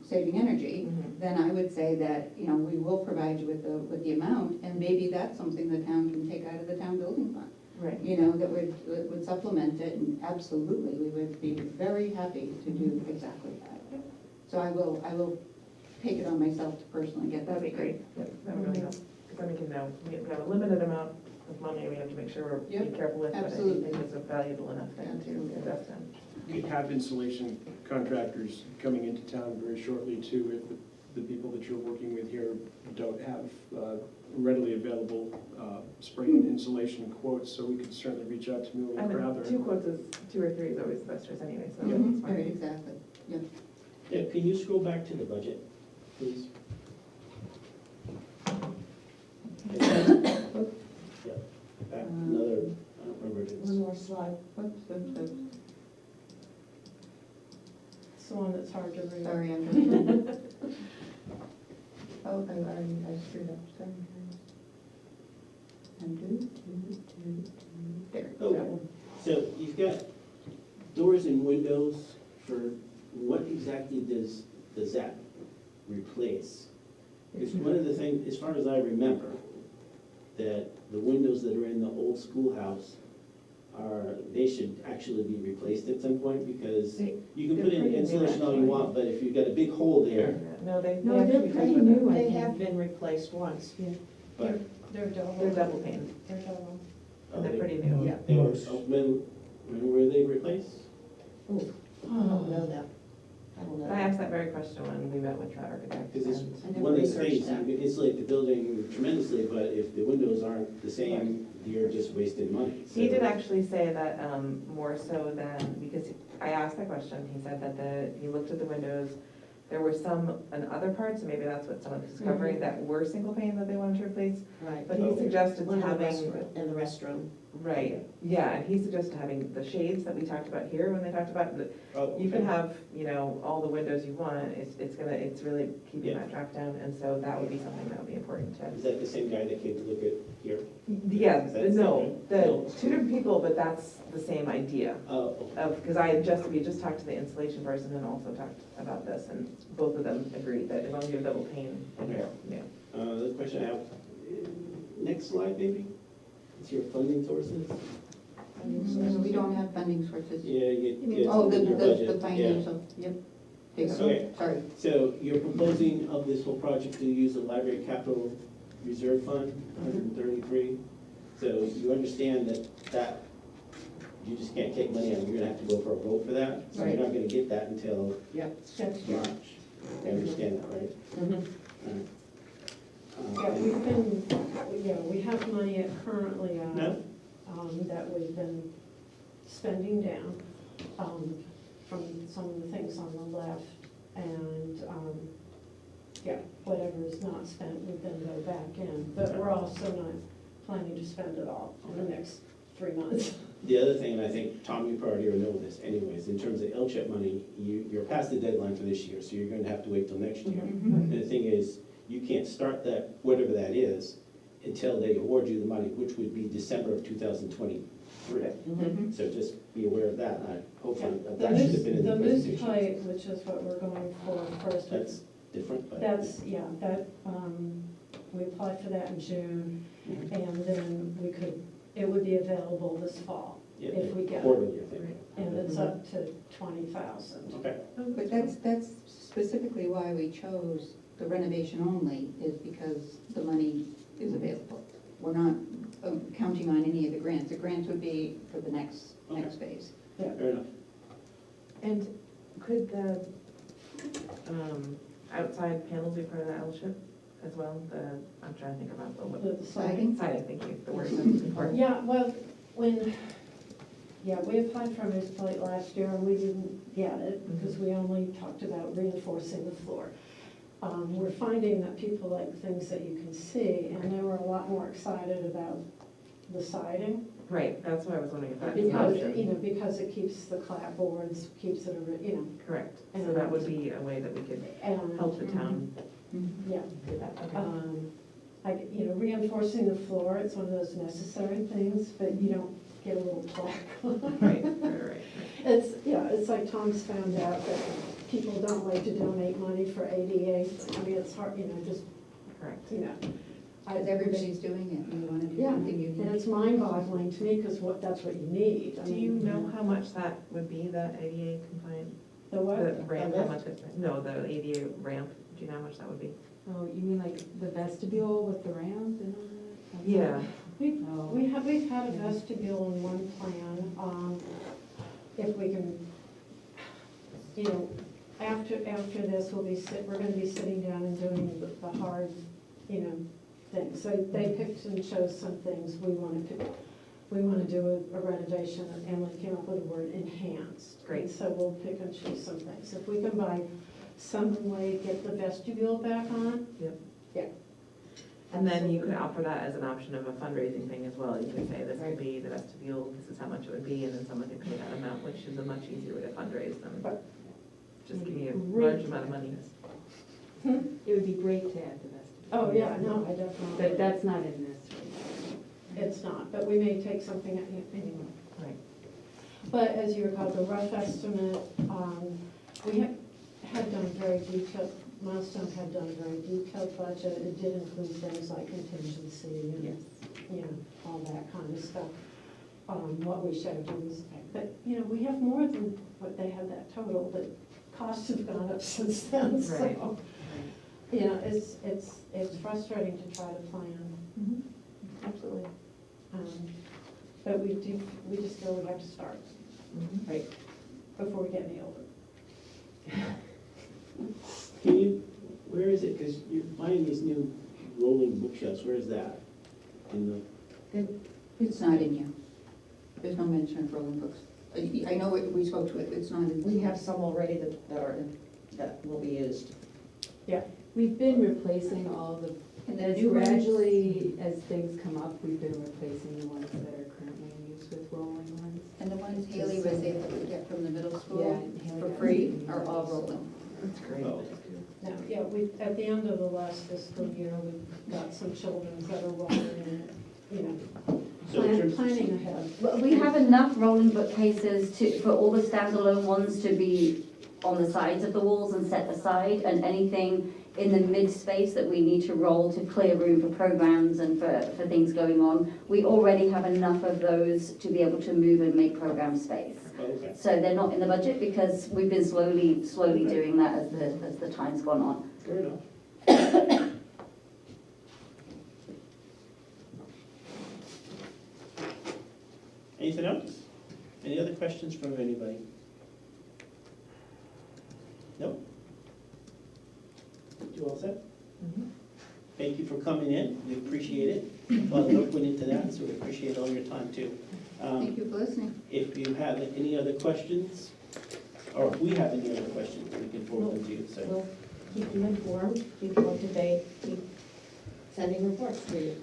saving energy, Mhm. then I would say that, we will provide you with the amount, and maybe that's something the town can take out of the town building fund. Right. That would supplement it, and absolutely, we would be very happy to do exactly that. So I will take it on myself to personally get that. That'd be great. Yep, that would really help. Because then we can know, we have a limited amount of money we have to make sure we're being Yep, careful with, but I absolutely. think it's a valuable enough thing to Absolutely. invest in. We have insulation contractors coming into town very shortly too, if the people that you're working with here don't have readily available spray and insulation quotes, so we could certainly reach out to Millie I know, Crowther. 2 quotes is 2 or 3 is always the best choice anyway, so Mhm, it's fine. Right, exactly, yeah. Yeah, can you scroll back to the budget, please? Yeah, back another, I don't remember if it's. One more slide. Whoops. It's the one that's hard to read. Sorry, I'm just. Oh, I screwed up, sorry. Undo. There. Okay, so you've got doors and windows for, what exactly does that replace? Because one of the things, as far as I remember, that the windows that are in the old schoolhouse they should actually be replaced at some point, because you can They're put in pretty new, insulation all you actually. want, but if you've got a big hole there, No, they No, they're actually pretty touch with new, it. I They think. have been replaced once. but. They're double. They're double pane, They're double. and they're pretty new. Yeah. They were, Most. when were they replaced? I don't know that. I don't know. I asked that very question when we met with the architect. Because it's and- I never one of the researched things, that. you can insulate the building tremendously, but if the windows aren't the same, you're just wasting money. He So- did actually say that more so than, because I asked that question, he said that he looked at the windows, there were some in other parts, and maybe that's what some of this is covering, that were single pane that they wanted to replace, Right. but he Okay. suggested One in the having, restroom, in the restroom. Right, yeah, and he suggested having the shades that we talked about here when they talked about, Oh, you can okay. have, you know, all the windows you want, it's really keeping Yeah. that drop down, and so that would be something that would be important to. Is that the same guy that came to look at here? Yeah, Is that the no, same guy? No. two different people, but that's the same idea. Oh, okay. Because we just talked to the installation person and also talked about this, and both of them agreed that as long as you have double pane in here, yeah. The question I have, next slide maybe? It's your funding sources? We don't have funding sources. Yeah, yeah. Oh, it's in your budget. the Yeah. financial, yep. There you go. Okay. Sorry. So you're proposing of this whole project to use the library capital reserve fund, 133. So you understand that you just can't take money out, you're gonna have to go for a vote for that. So you're not gonna get that until That's March. I understand that, right? Mhm. Alright. We have money currently No? that we've been spending down from some of the things on the left. And, whatever is not spent, we then go back in. But we're also not planning to spend it all in the next 3 months. The other thing, and I think, Tom, you probably already know this anyways, in terms of LCHIP money, you're past the deadline for this year, so you're gonna have to wait till next year. And the thing is, you can't start that, whatever that is, until they award you the money, which would be December of 2023. So just be aware of that, I hopefully, that should have been in the moose presentation. plate, which is what we're going for first. That's different, but. We applied for that in June, and then it would be available this fall, Yeah, if we get it. quarterly, I think. And it's up to 20,000. Okay, But that's specifically why we chose the renovation only, is because the money is available. We're not counting on any of the grants. The grants would be for the next phase. fair enough. And could the outside panels be part of the L-ship as well? I'm trying to think about The siding? siding, thank you, the word I'm looking for. Yeah, well, we applied for a moose plate last year, and we didn't get it, because we only talked about reinforcing the floor. We're finding that people like things that you can see, and they were a lot more excited about the siding. Right, that's why I was wondering if that's an Because, option. because it keeps the clapboards, keeps it, Correct, so that would be a way that we could and, help the town yeah. do that. Okay. Reinforcing the floor, it's one of those necessary things, but you don't get a little plaque. Right. It's like Tom's found out that people don't like to donate money for ADA. I mean, it's hard, just, Correct. Because everybody's doing it, and you want to do Yeah, something unique. and it's mind-boggling to me, because that's what you need. Do you know how much that would be, that ADA compliant? The what? The ramp, how much no, the ADA ramp, do you know how much that would be? Oh, you mean like the vestibule with the ramp and all that? Yeah. Oh. We've had a vestibule in one plan. If we can, after this, we're gonna be sitting down and doing the hard, things. So they picked and chose some things we want to do a renovation, and Emily came up with the word enhanced. Great. So we'll pick and choose some things. If we can buy some way, get the vestibule back on. Yep. Yeah. And then you could offer that as an option of a fundraising thing as well. You could say, this could be the vestibule, this is how much it would be, and then someone could pay that amount, which is a much easier way to fundraise than just giving you a large amount of money. It would be great to add the vestibule. Oh, yeah, no, I definitely. But that's not in this. It's not, but we may take something anyway. Right. But as you recall, the rough estimate, we had done very detailed, Milestone had done a very detailed budget. It did include things like contingency and, all that kind of stuff. What we showed you was, but, we have more than what they had that total, but costs have gone up since then, so. Right. It's frustrating to try to plan. Absolutely. But we just feel we have to start, right, before we get any older. Where is it, because you're buying these new rolling bookshelves, where is that? It's not in here. There's no mention of rolling books. I know we spoke to it, it's not in. We have some already that will be used. We've been replacing all the, And the as new ones? gradually as things come up, we've been replacing the ones that are currently Because Haley was able to get from the middle school Yeah, Haley for got free, it. are all rolling. That's great. Oh. Now, yeah, we, at the end of the last fiscal year, we've got some children that are rolling in, you know, So in terms- planning ahead. Well, we have enough rolling bookcases for all the standalone ones to be on the sides of the walls and set aside, and anything in the mid-space that we need to roll to clear room for programs and for things going on. We already have enough of those to be able to move and make program space. Okay. So they're not in the budget because we've been slowly doing that as the time's gone on. Fair enough. Anything else? Any other questions from anybody? No? You all set? Mhm. Thank you for coming in, we appreciate it. A lot of work went into that, so we appreciate all your time too. Thank you for listening. If you have any other questions, or if we have any other questions, we can forward them to you, so. We'll keep you informed, keep you up to date, keep sending reports to you.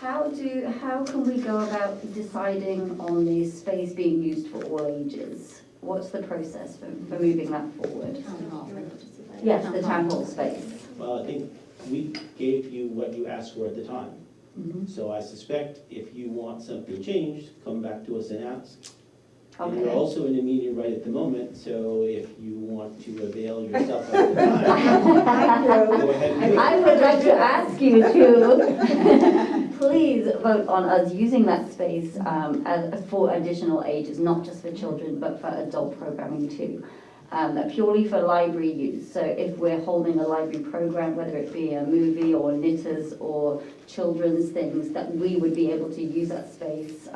How can we go about deciding on the space being used for all ages? What's the process for moving that forward? Town hall. You're able to decide. Yes, the town hall space. Well, I think we gave you what you asked for at the time. Mhm. So I suspect if you want something changed, come back to us and ask. And you're Okay. also in a meeting right at the moment, so if you want to avail yourself of the time, go ahead and do it. I would like to ask you to please vote on us using that space for additional ages, not just for children, but for adult programming too. Purely for library use. So if we're holding a library program, whether it be a movie or knitters or children's things, that we would be able to use that space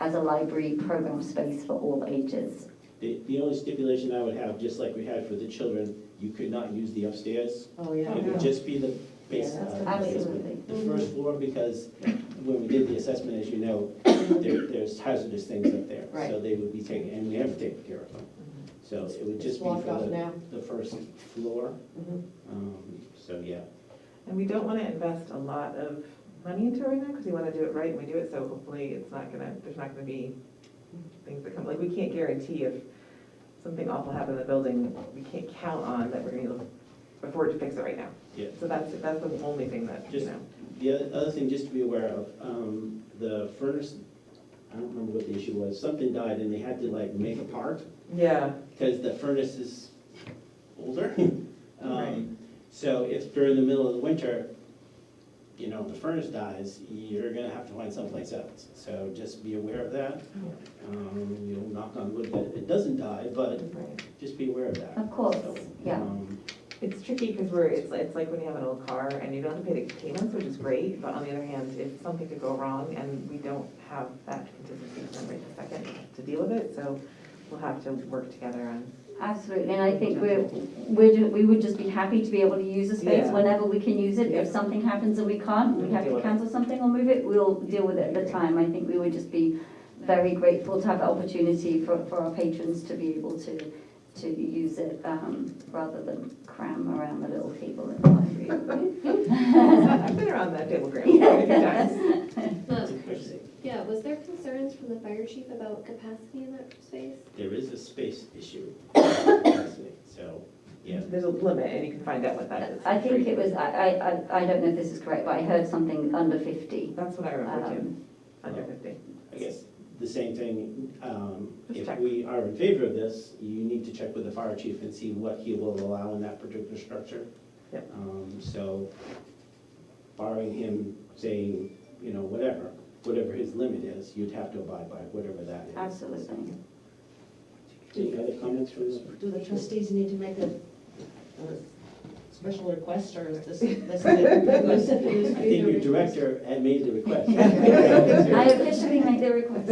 as a library program space for all ages. The only stipulation I would have, just like we had for the children, you could not use the upstairs. Oh, yeah. It would just be the base. Yeah, that's Absolutely. The first floor, because when we did the assessment, as you know, there's hazardous things up there. Right. So they would be taken, and we have to take care of them. So it would just be Blocked off for now. the first floor. Mhm. So, yeah. And we don't want to invest a lot of money into it right now, because we want to do it right and we do it, so hopefully it's not gonna, there's not gonna be things that come, like, we can't guarantee if something awful happened in the building, we can't count on that we're gonna be able to afford to fix it right now. Yeah. So that's the only thing that, you Just- know. The other thing just to be aware of, the furnace, I don't remember what the issue was, something died and they had to like make a part, Yeah, because the furnace is older. Right. So if during the middle of the winter, you know, the furnace dies, you're gonna have to find someplace else. So just be aware of that. You know, knock on wood that it doesn't die, but right. just be aware of that. Of course, So, yeah. It's tricky because it's like when you have an old car and you don't have to pay the payments, which is great, but on the other hand, if something could go wrong and we don't have that contingency plan right this second to deal with it, so we'll have to work together on. Absolutely, and I think we would just be happy to be able to use the space Yeah. whenever we can use it. Yeah. If something happens and we can't, we have Deal to with it. cancel something or move it, we'll deal with it at the time. I think we would just be very grateful to have the opportunity for our patrons to be able to use it rather than cram around the little table in the library. I've been around that table, Graham, quite a few times. Yeah, was there concerns from the fire chief about capacity in that space? There is a space issue. So, yeah. There's a limit, and you can find out what that is. I think it was, I don't know if this is correct, but I heard something under 50. That's what I remember too, Um, under 50. I guess the same thing, Just if check. we are in favor of this, you need to check with the fire chief and see what he will allow in that particular structure. Yep. So barring him saying, you know, whatever his limit is, you'd have to abide by whatever that is. Absolutely. Any other comments from the? Do the trustees need to make a special request, or is this I think your director had made the request. I officially make the request.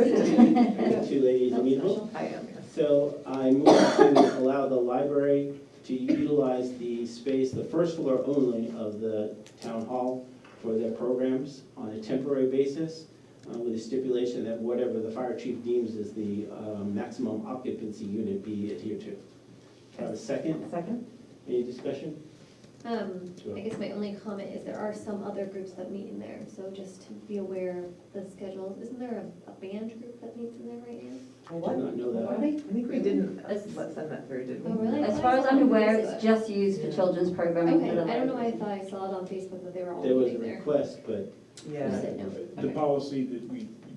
Two ladies amenable. I am, yes. So I move to allow the library to utilize the space, the first floor only of the town hall for their programs on a temporary basis, with a stipulation that whatever the fire chief deems as the maximum occupancy unit be adhered to. Have a second? Second? Any discussion? I guess my only comment is there are some other groups that meet in there, so just to be aware of the schedule. Isn't there a band group that meets in there right now? Did not know that. I think we didn't send that through, did we? Oh, really? As far as I'm aware, it's just used for children's programming Okay, for the I don't know why I library. thought I saw it on Facebook that they were all There was a meeting there. request, but You Yeah. said no. The Okay. policy that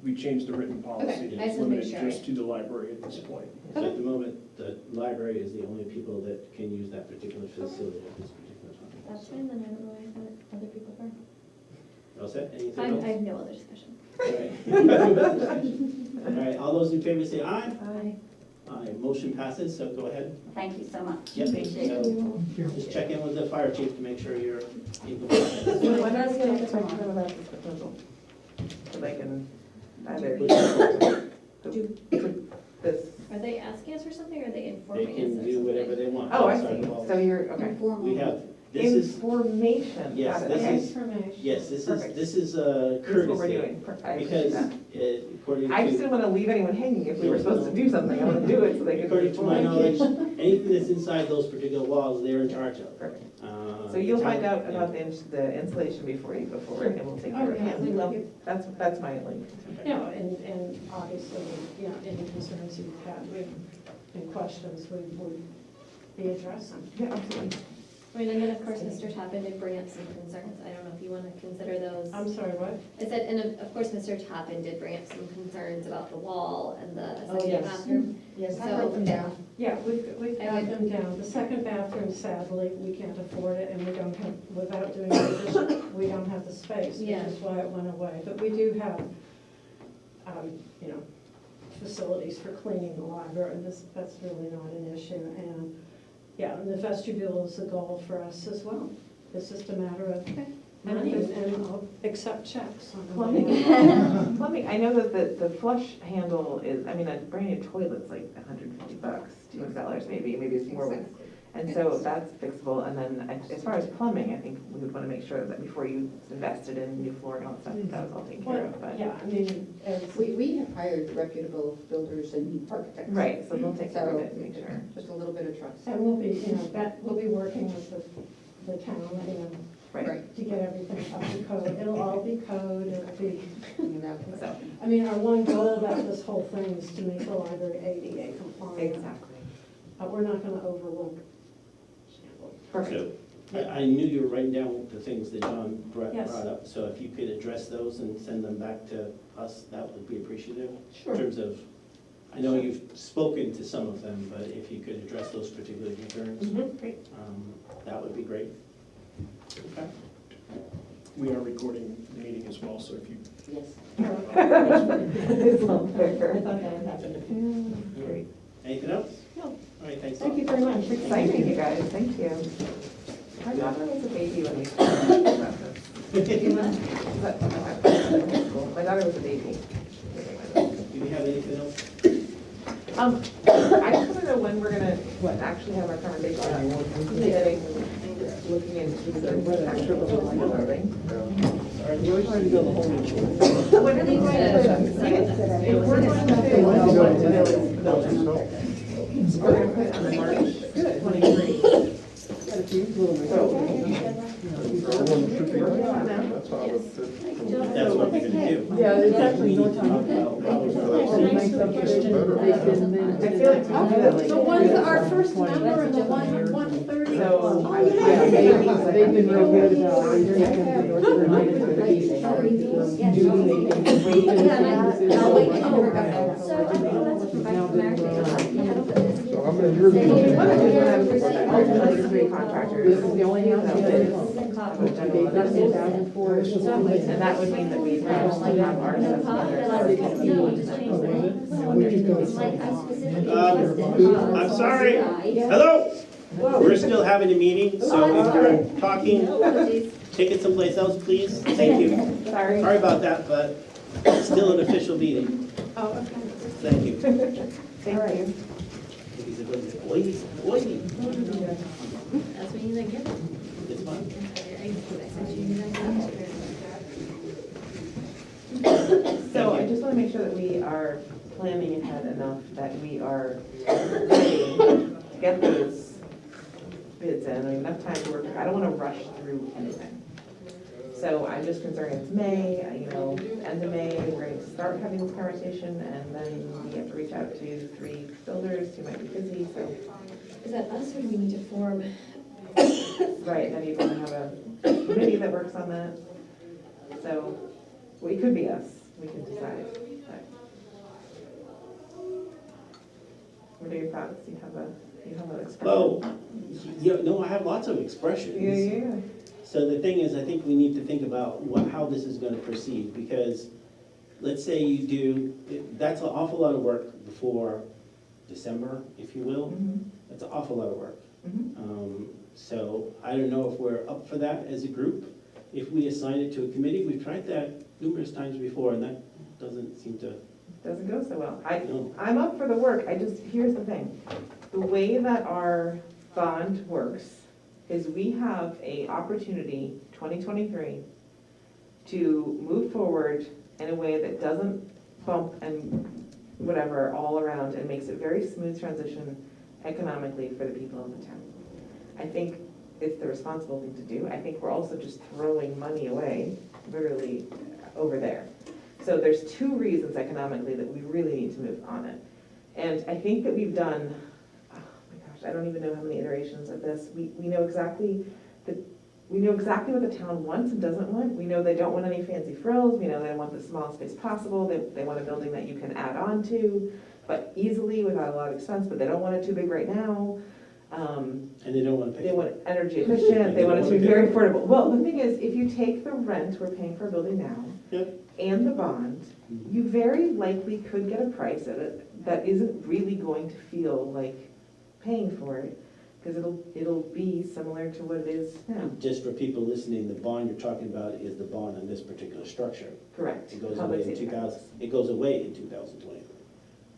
we changed the written policy, Okay, I it's just wanna make limited sure. just to the library at this point. so at the moment, the library is the only people that can use that particular facility at this particular time. That's fine, then I don't know why I thought other people were. All set? Anything I else? have no other discussion. All right. All right, all those in favor say aye. Aye. Aye, motion passes, so go ahead. Thank you so much. Yep, Appreciate it. so just check in with the fire chief to make sure you're in compliance. When are we gonna get back to them about this proposal? So they can either do this. Are they asking us for something or are they They informing us? can or do whatever something? they want. Oh, I outside see. the law. So you're, okay. We have, this is, Information. Yes, Got it. this Okay. is- Information. yes, this is, Perfect. this is This is what we're courtesy. doing. I appreciate Because that. according I just to, didn't want to leave anyone hanging if we were supposed to do something. I want to do it so they can. according to my knowledge, anything that's inside those particular walls, they're in charge of. Perfect. Uh, So you'll the find town- out about the insulation before you go forward, and we'll take care of Oh, yeah, we it. Well, will. that's my only. No, and obviously, you know, any concerns you've had, and questions, we would be addressing. Yeah, absolutely. Right, and then of course, Mr. Tappan did bring up some concerns. I don't know if you want to consider those. I'm sorry, what? I said, and of course, Mr. Tappan did bring up some concerns about the wall and the Oh, second yes. bathroom. Yes, I wrote them down. Yeah, we've I got would- them down. The second bathroom, sadly, we can't afford it, and we don't have, without doing the addition, we don't have the space, which Yeah. is why it went away. But we do have, you know, facilities for cleaning the library, and that's really not an issue. And, yeah, and the vestibule is a goal for us as well. It's just a matter of, and I'll accept checks on the Plumbing. Plumbing, I know that the flush handle is, I mean, a brand new toilet's like $150, $200 maybe it's more. And so that's fixable, and then as far as plumbing, I think we would want to make sure that before you invested in new floor and all that stuff, that was all taken care of, but. Yeah, I mean, as, We have hired reputable builders and architects. Right, so they'll take care of So, it, make sure. just a little bit of trust. and we'll be, you know, we'll be working with the town, you know, Right. to get everything up to code. It'll all be code, it'll be, So, I mean, our one goal about this whole thing is to make the library ADA compliant. exactly. We're not gonna overlook. Perfect. So, I knew you were writing down the things that John brought Yes. up, so if you could address those and send them back to us, that would be appreciative. Sure. In terms of, I know you've spoken to some of them, but if you could address those particular concerns, Great. that would be great. Okay. We are recording the meeting as well, so if you. Yes. It's not fair. I thought that would happen. Great. Anything else? No. All right, thanks. Thank you very much. Exciting, you guys, thank you. My daughter was a baby when we started about this. My daughter was a baby. Do we have anything else? I just want to know when we're gonna, actually have our conversation about looking into the actual building. You always wanted to go the whole meeting. When are they going to? If we're going to the building. We're gonna put it on the March 23. That's what we're gonna do. Yeah, it's actually We need to talk about how we're gonna- I feel like definitely. The ones, our first member and the 130. So, Oh, yeah. Yeah, they've been real good about making North Carolina for the beach. Yeah, and I'll wait till we're back. So I think that's a provide American. So how many years ago? Ultimately, three contractors. This is the only house that is. General That's Electric. 2004. And that would mean that we probably have our stuff together. I'm sorry. Hello? We're still having a meeting, so if you're talking, take it someplace else, please. Thank you. Sorry. Sorry about that, but it's still an official meeting. Oh, okay. Thank you. Thank you. Oy. That's what you think, yeah. It's fine. So I just want to make sure that we are planning ahead enough that we are ready to get those bids in, enough time to work. I don't want to rush through anything. So I'm just concerned it's May, end of May, we're going to start having this conversation, and then we have to reach out to 3 builders who might be busy, so. Is that us, or do we need to form? Right, then you're gonna have a committee that works on that. So, well, it could be us, we can decide. But what are your thoughts? You have an expression? Well, no, I have lots of expressions. Yeah. So the thing is, I think we need to think about how this is gonna proceed, because let's say you do, that's an awful lot of work before December, if you will. Mhm. That's an awful lot of work. Mhm. So I don't know if we're up for that as a group. If we assign it to a committee, we've tried that numerous times before, and that doesn't seem to, Doesn't go so well. No. I'm up for the work, here's the thing. The way that our bond works is we have a opportunity, 2023, to move forward in a way that doesn't bump and whatever all around and makes it very smooth transition economically for the people of the town. I think it's the responsible thing to do. I think we're also just throwing money away, literally, over there. So there's 2 reasons economically that we really need to move on it. And I think that we've done, oh my gosh, I don't even know how many iterations of this. We know exactly what the town wants and doesn't want. We know they don't want any fancy frills. We know they want the smallest space possible. They want a building that you can add on to, but easily without a lot of expense, but they don't want it too big right now. and they don't wanna pay. They want it energy efficient, they want it to be very affordable. Well, the thing is, if you take the rent we're paying for a building now, Yep. and the bond, you very likely could get a price at it that isn't really going to feel like paying for it, because it'll be similar to what it is now. Just for people listening, the bond you're talking about is the bond on this particular structure. Correct. It goes Public away in safety 2000, practice. it goes away in 2023.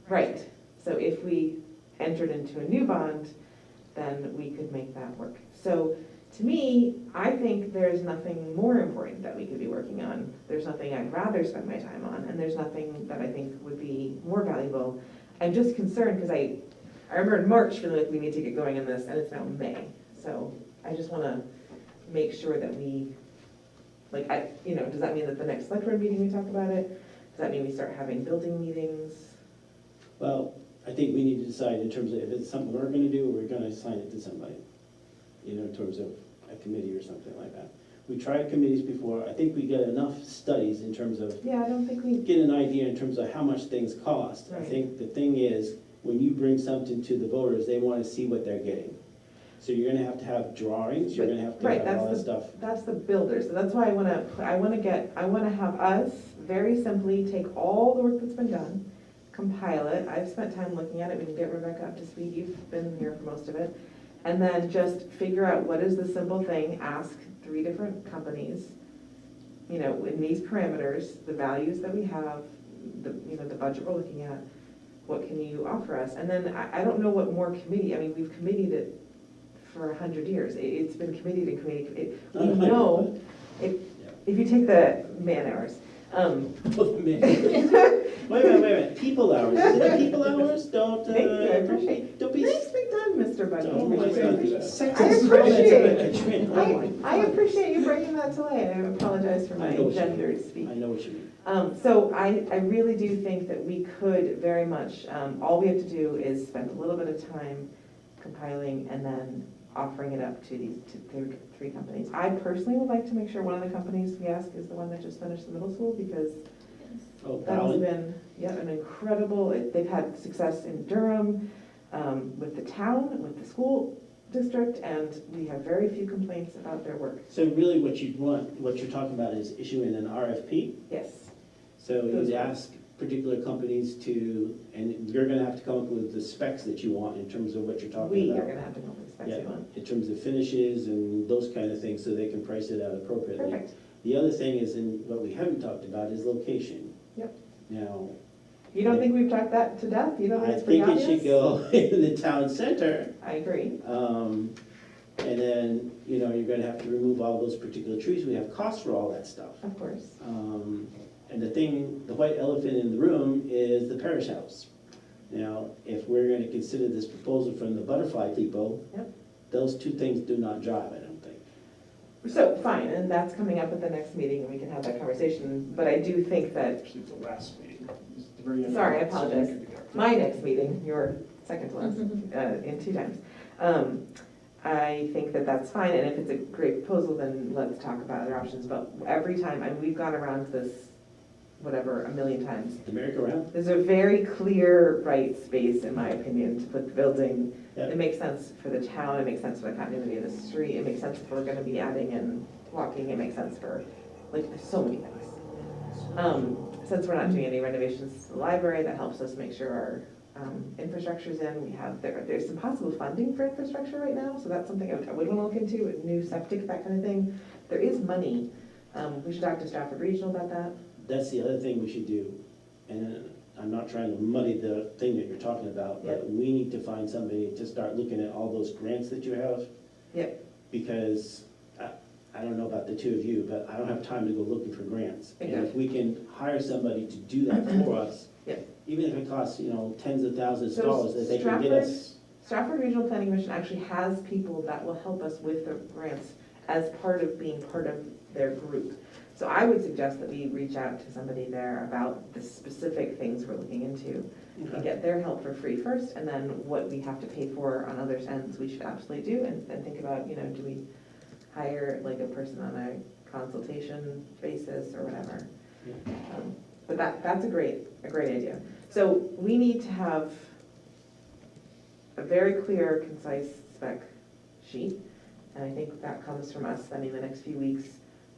Right, so if we entered into a new bond, then we could make that work. So to me, I think there's nothing more important that we could be working on. There's nothing I'd rather spend my time on, and there's nothing that I think would be more valuable. I'm just concerned because I remember in March feeling like we need to get going on this, and it's now May. So I just want to make sure that we, does that mean that the next select board meeting we talk about it? Does that mean we start having building meetings? Well, I think we need to decide in terms of if it's something we're gonna do or we're gonna assign it to somebody. In terms of a committee or something like that. We tried committees before. I think we got enough studies in terms of, Yeah, I don't think we, get an idea in terms of how much things cost. I Right. think the thing is, when you bring something to the voters, they wanna see what they're getting. So you're gonna have to have drawings, you're gonna have to Right, have all that that's stuff. that's the builder, so that's why I wanna have us very simply take all the work that's been done, compile it. I've spent time looking at it. We can get Rebecca up to speed. You've been here for most of it. And then just figure out what is the simple thing, ask 3 different companies, in these parameters, the values that we have, the budget we're looking at, what can you offer us? And then I don't know what more committee, we've committed it for 100 years. It's been committed and committed. We know, if you take the man hours, Wait a minute, people hours, is it people hours? Don't, Thank you, I appreciate. don't be. Nicely done, Mr. Buddy. Oh my God, I sexist appreciate comments about Katrina. Oh my I God. appreciate you bringing that to light. I apologize for my I know what you gendered mean. speak. I know what you mean. So I really do think that we could very much, all we have to do is spend a little bit of time compiling and then offering it up to these 3 companies. I personally would like to make sure one of the companies we ask is the one that just finished the middle school, because Oh, that has Ballard? been, an incredible, they've had success in Durham, with the town, with the school district, and we have very few complaints about their work. So really what you want, what you're talking about is issuing an RFP. Yes. So Those you'd ones. ask particular companies to, and you're gonna have to come up with the specs that you want in terms of what you're talking We about. are gonna have to come up with specs we Yeah, want. in terms of finishes and those kind of things, so they can price it out appropriately. Perfect. The other thing is, and what we haven't talked about, is location. Yep. Now, You don't think we've talked that to death? You don't think I it's pretty think it obvious? should go in the town center. I agree. And then, you're gonna have to remove all those particular trees. We have costs for all that stuff. Of course. And the white elephant in the room is the parish house. Now, if we're gonna consider this proposal from the butterfly people, Yep. those 2 things do not jive, I don't think. So, fine, and that's coming up at the next meeting, and we can have that conversation, but I do think that, Actually, the last meeting, it's the very end. sorry, I apologize. My next meeting, your second to last, in 2 times. I think that that's fine, and if it's a great proposal, then let's talk about other options, but every time, and we've gone around this, whatever, a million times. The merry-go-round? There's a very clear right space, in my opinion, to put the building. Yeah. It makes sense for the town, it makes sense for the continuity of the street, it makes sense if we're gonna be adding in walking, it makes sense for, like, there's so many things. Since we're not doing any renovations to the library, that helps us make sure our infrastructure's in. We have, there's some possible funding for infrastructure right now, so that's something I would wanna look into, a new septic, that kind of thing. There is money. We should talk to Stratford Regional about that. That's the other thing we should do. And I'm not trying to muddy the thing that you're talking about, but we need to find somebody to start looking at all those grants that you have. Yep. Because I don't know about the two of you, but I don't have time to go looking for grants. And if Exactly. we can hire somebody to do that for us, Yep. even if it costs, tens of thousands of So dollars, that they can get us. Stratford Regional Planning Commission actually has people that will help us with the grants as part of being part of their group. So I would suggest that we reach out to somebody there about the specific things we're looking into and get their help for free first, and then what we have to pay for on other ends, we should absolutely do, and think about, do we hire like a person on a consultation basis or whatever. But that's a great idea. So we need to have a very clear, concise spec sheet, and I think that comes from us spending the next few weeks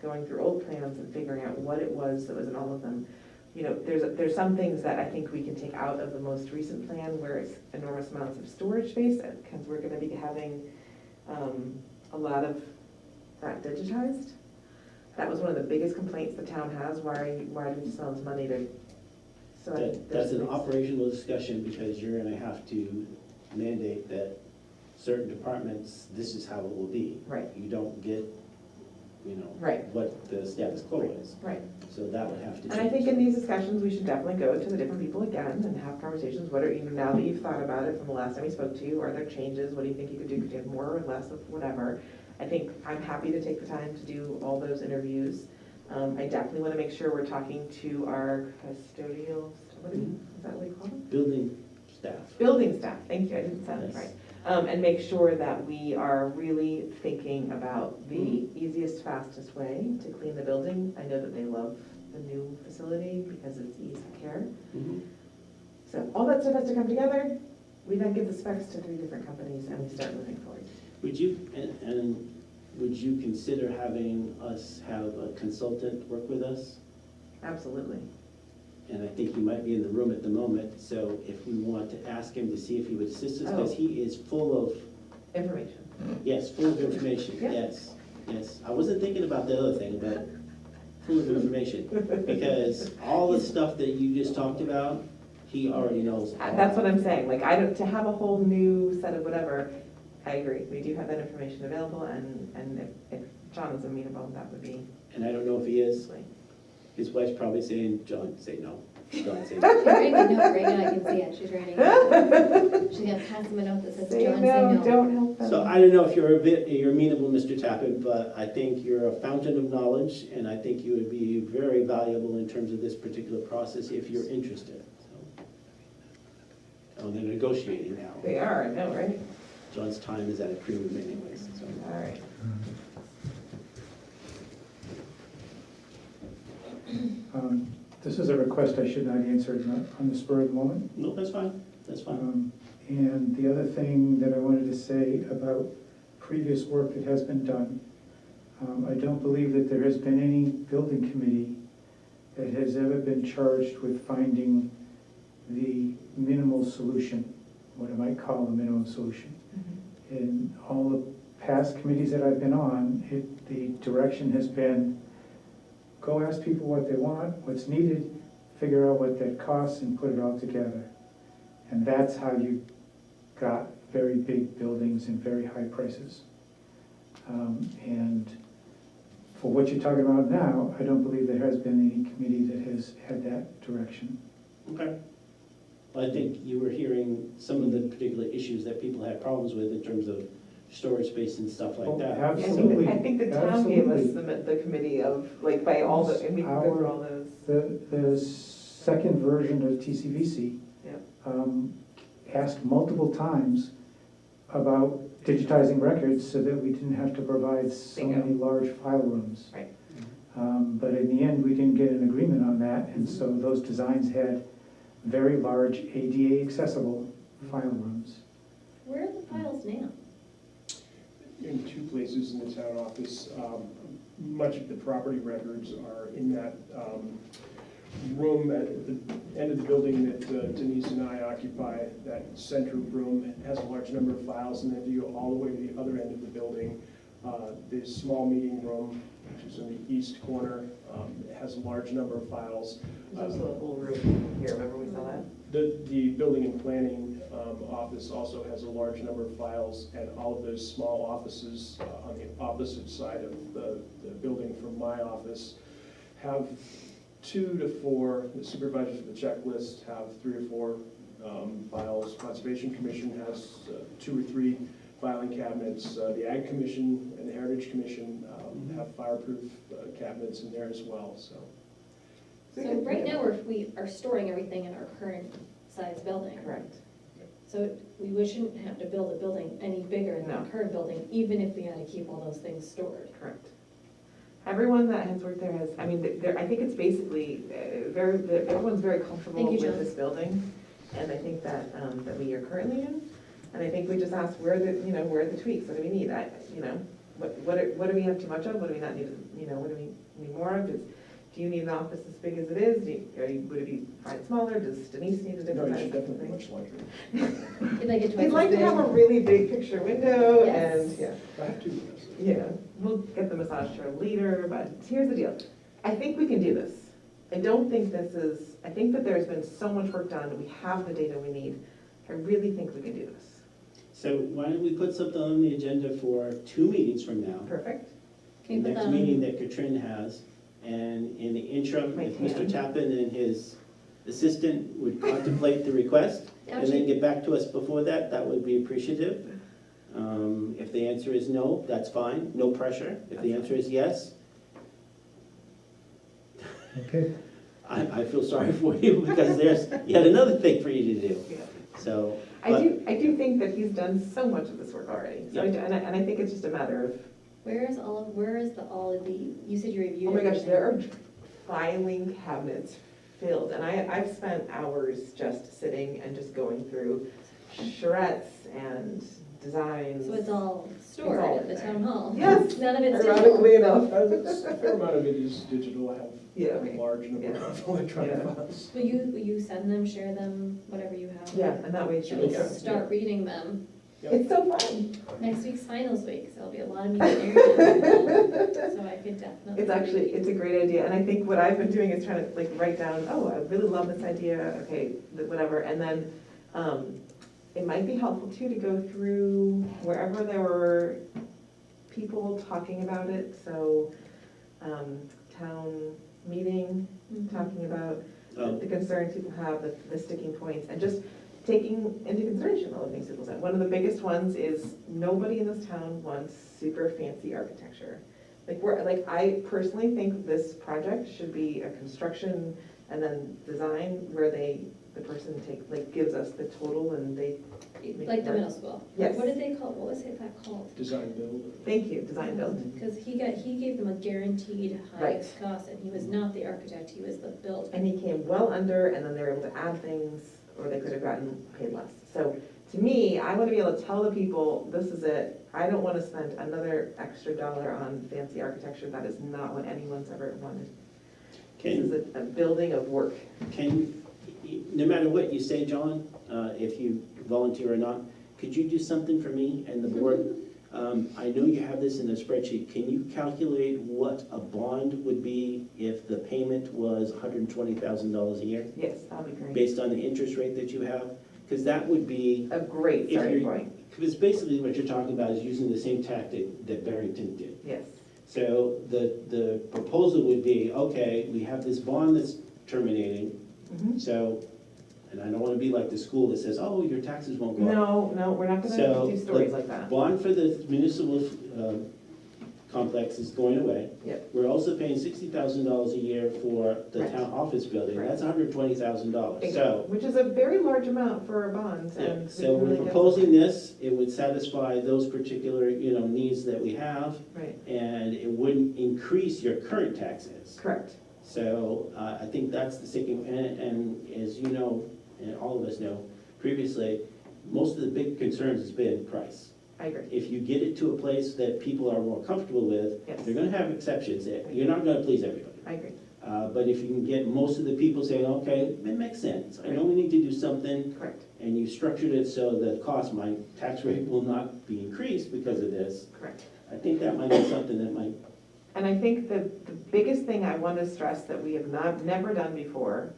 going through old plans and figuring out what it was that was in all of them. There's some things that I think we can take out of the most recent plan where it's enormous amounts of storage space, because we're gonna be having a lot of that digitized. That was one of the biggest complaints the town has, why do we spend all this money to? So That's an operational discussion, because you're gonna have to mandate that certain departments, this is how it will be. Right. You don't get, Right. what the status quo is. Right. So that would have to change. And I think in these discussions, we should definitely go to the different people again and have conversations. What are, now that you've thought about it from the last time we spoke to you, are there changes? What do you think you could do? Could you have more or less of whatever? I think I'm happy to take the time to do all those interviews. I definitely want to make sure we're talking to our custodial, is that what we call them? Building staff. Building staff, thank you, I didn't sound it Yes. right. And make sure that we are really thinking about the easiest, fastest way to clean the building. I know that they love the new facility because it's ease of care. Mhm. So all that stuff has to come together. We then give the specs to 3 different companies and we start moving forward. Would you, and would you consider having us have a consultant work with us? Absolutely. And I think he might be in the room at the moment, so if we want to ask him to see if he would assist us, because he is full of, Information. yes, full of information, Yeah. yes, yes. I wasn't thinking about the other thing, but full of information, because all the stuff that you just talked about, he already knows. That's what I'm saying, like, to have a whole new set of whatever, I agree. We do have that information available, and if John is amenable, that would be And I don't know if he is. great. His wife's probably saying, John, say no. John, say She's no. writing a note right now, I can see it, she's writing it. She's gonna pass him a note that says, John, say no. Don't help them. So I don't know if you're amenable, Mr. Tappan, but I think you're a fountain of knowledge, and I think you would be very valuable in terms of this particular process if you're interested. So, oh, they're negotiating now. They are, I know, right? John's time is at a premium anyways, so. All right. This is a request I should not answer on the spur of the moment. No, that's fine, that's fine. And the other thing that I wanted to say about previous work that has been done, I don't believe that there has been any building committee that has ever been charged with finding the minimal solution, what I might call a minimum solution. In all the past committees that I've been on, the direction has been, go ask people what they want, what's needed, figure out what that costs, and put it all together. And that's how you got very big buildings and very high prices. And for what you're talking about now, I don't believe there has been any committee that has had that direction. Okay. Well, I think you were hearing some of the particular issues that people had problems with in terms of storage space and stuff like Oh, that. absolutely. I think the town gave us Absolutely. the committee of, like, by all the, and we can go through all those. The second version of TCVC Yep. asked multiple times about digitizing records so that we didn't have to provide so Bingo. many large file rooms. Right. But in the end, we didn't get an agreement on that, and so those designs had very large ADA accessible file rooms. Where are the files now? In two places in the town office. Much of the property records are in that room at the end of the building that Denise and I occupy. That central room has a large number of files, and then if you go all the way to the other end of the building, the small meeting room, which is in the east corner, has a large number of files. There's also a whole room here, remember we saw that? The building and planning office also has a large number of files, and all of those small offices on the opposite side of the building from my office have 2 to 4, the supervisors of the checklist have 3 or 4 files. Conservation Commission has 2 or 3 filing cabinets. The Ag Commission and the Heritage Commission have fireproof cabinets in there as well, so. So right now, we are storing everything in our current size building. Correct. So we shouldn't have to build a building any bigger than No. the current building, even if we had to keep all those things stored. Correct. Everyone that has worked there has, I mean, I think it's basically, everyone's very comfortable Thank you, with John. this building. And I think that, that we are currently in. And I think we just asked, where are the tweaks? What do we need? What do we have too much of? What do we not need, what do we need more of? Do you need an office as big as it is? Would it be fine smaller? Does Denise need a No, different it size? should definitely be much larger. We'd like it to. We'd like to have a really big picture window Yes. and, yeah. I have 2 yes. Yeah, we'll get the massage chair later, but here's the deal. I think we can do this. I think that there's been so much work done, we have the data we need. I really think we can do this. So why don't we put something on the agenda for 2 meetings from now? Perfect. Can you The put next that meeting on? that Katrin has, and in the interim, My if Mr. tan. Tappan and his assistant would contemplate the request, and then get back to us before that, that would be appreciative. If the answer is no, that's fine, no pressure. If the answer is yes, Okay. I feel sorry for you, because there's yet another thing for you to do. Yeah. So, I do think that he's done so much of this work already. So Yeah. and I think it's just a matter of, Where is all of the, you said you reviewed oh my gosh, everything. there are filing cabinets filled. And I've spent hours just sitting and just going through charrettes and designs. So it's all stored all at in the there. town hall? Yes, None of it's digital? ironically enough. A fair amount of it is digital. I have Yeah, a okay. large number Yeah. of electronic Yeah. files. Will you send them, share them, whatever you have? Yeah, and that way Should she'll we Yeah. start reading them? It's so fun. Next week's finals week, so there'll be a lot of me in there. So I could definitely. It's actually, it's a great idea, and I think what I've been doing is trying to like write down, oh, I really love this idea, okay, whatever, and then it might be helpful too to go through wherever there were people talking about it, so town meeting, talking about the concerns people have, the sticking points, and just taking into consideration all the things people said. One of the biggest ones is nobody in this town wants super fancy architecture. I personally think this project should be a construction and then design where the person gives us the total and they make Like it the work. middle school? Yes. What did they call, what was that called? Design build. Thank you, design build. Because he gave them a guaranteed high Right. cost, and he was not the architect, he was the builder. And he came well under, and then they were able to add things, or they could have gotten paid less. So to me, I want to be able to tell the people, this is it. I don't want to spend another extra dollar on fancy architecture. That is not what anyone's ever wanted. This is a building of work. No matter what you say, John, if you volunteer or not, could you do something for me and the board? I know you have this in a spreadsheet. Can you calculate what a bond would be if the payment was $120,000 a year? Yes, that'll be great. Based on the interest rate that you have? Because that would be, A great starting point. because basically what you're talking about is using the same tactic that Barrington did. Yes. So the proposal would be, okay, we have this bond that's terminating, Mhm. so And I don't wanna be like the school that says, oh, your taxes won't go up. No, we're not So, gonna do stories like that. Bond for the municipal complex is going away. Yep. We're also paying $60,000 a year for the Right. town office building. Right. That's $120,000. So, Which is a very large amount for a bond, yeah, and we so can we're really get- proposing this. It would satisfy those particular, needs that we have, Right, and it wouldn't increase your current taxes. correct. So I think that's the sticking, and as you know, and all of us know, previously, most of the big concerns has been price. I agree. If you get it to a place that people are more comfortable with, Yes. they're gonna have exceptions. You're not gonna please everybody. I agree. But if you can get most of the people saying, okay, it makes sense, I know we need to do something, Correct, and you structured it so the cost, my tax rate will not be increased because of this, correct. I think that might be something that might, And I think the biggest thing I want to stress that we have never done before,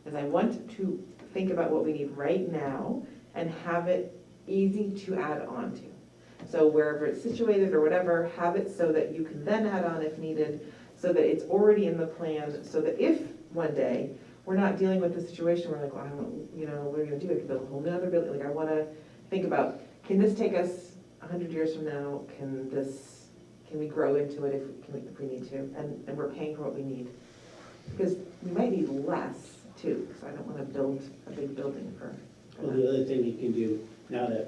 is I want to think about what we need right now and have it easy to add on to. So wherever it's situated or whatever, have it so that you can then add on if needed, so that it's already in the plan, so that if one day we're not dealing with the situation where like, well, I don't, what are we gonna do? We have to build a whole nother building. Like I wanna think about, can this take us 100 years from now? Can we grow into it if we need to? And we're paying for what we need. Because we might need less too, because I don't wanna build a big building for well, the other thing you can do, now that,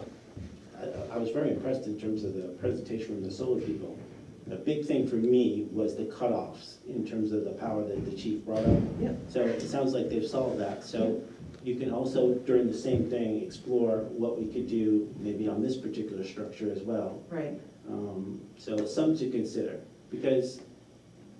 I was very impressed in terms of the presentation from the solar people. The big thing for me was the cutoffs in terms of the power that the chief brought up. Yep. So it sounds like they've solved that. So you can also, during the same thing, explore what we could do maybe on this particular structure as well. Right. So it's something to consider, because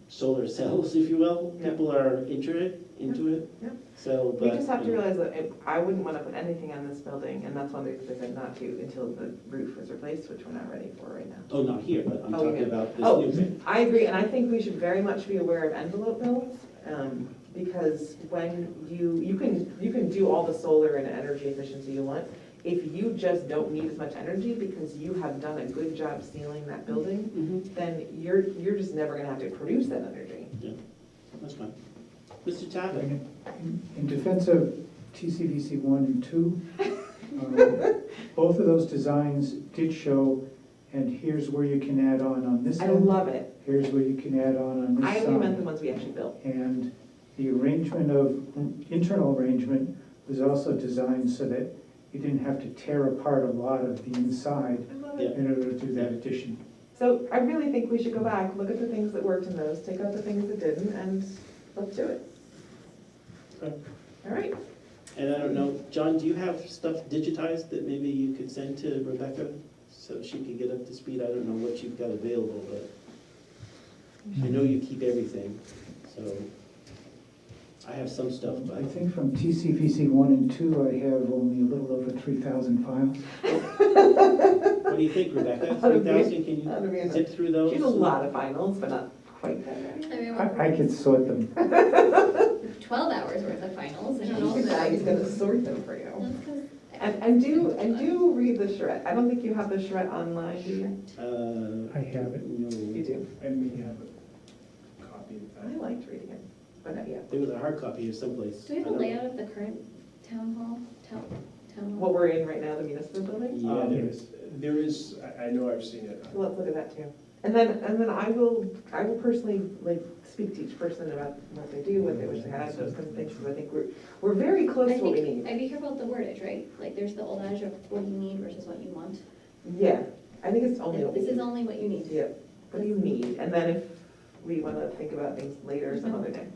solar cells, if you will, Yep. people are into it. Yep. So, We but, just have to realize that I wouldn't want to put anything on this building, and that's one of the reasons I said not to until the roof is replaced, which we're not ready for right now. Oh, not here, but I'm Oh, you talking mean- about this Oh, new thing. I agree, and I think we should very much be aware of envelope bills, because when you can do all the solar and energy efficiency you want, if you just don't need as much energy because you have done a good job sealing that building, then you're just never gonna have to produce that energy. That's fine. Mr. Tappan? In defense of TCVC 1 and 2, both of those designs did show, and here's where you can add on this I end. love it. Here's where you can add on this I side. only meant the ones we actually built. And the arrangement of, internal arrangement was also designed so that you didn't have to tear apart a lot of the inside I love Yeah. it. in order to do that addition. So I really think we should go back, look at the things that worked in those, take out the things that didn't, and let's do it. Okay. All right. And I don't know, John, do you have stuff digitized that maybe you could send to Rebecca so she could get up to speed? I don't know what you've got available, but I know you keep everything, so I have some stuff, but I think from TCVC 1 and 2, I have only a little over 3,000 files. what do you think, Rebecca? That'd be- 3,000, can that'd be you enough. zip through those? She's a lot of finals, but not quite that many. I mean, I could sort them. 12 hours worth of finals, I don't know. Now he's gonna sort them for you. That's 'cause And do read the charrette. I don't think you have the charrette online, do you? I have it. You No. do. I may have a copy of that. I liked reading it, but not yet. There was a hard copy here someplace. Do we have I a don't- layout of the current town hall? Town hall? What we're in right now, the municipal building? Yeah, There is, I know I've seen it. Let's look at that too. And then I will personally like speak to each person about what they do, what they wish they had, those kinds of things, because I think we're very close I to what we think, need. I'd be careful with the wordage, right? Like, there's the old adage of what you need versus what you want. Yeah, I think it's only what we This is need. only what you need. Yeah, what do you need? And then if we want to think about things later, some other day.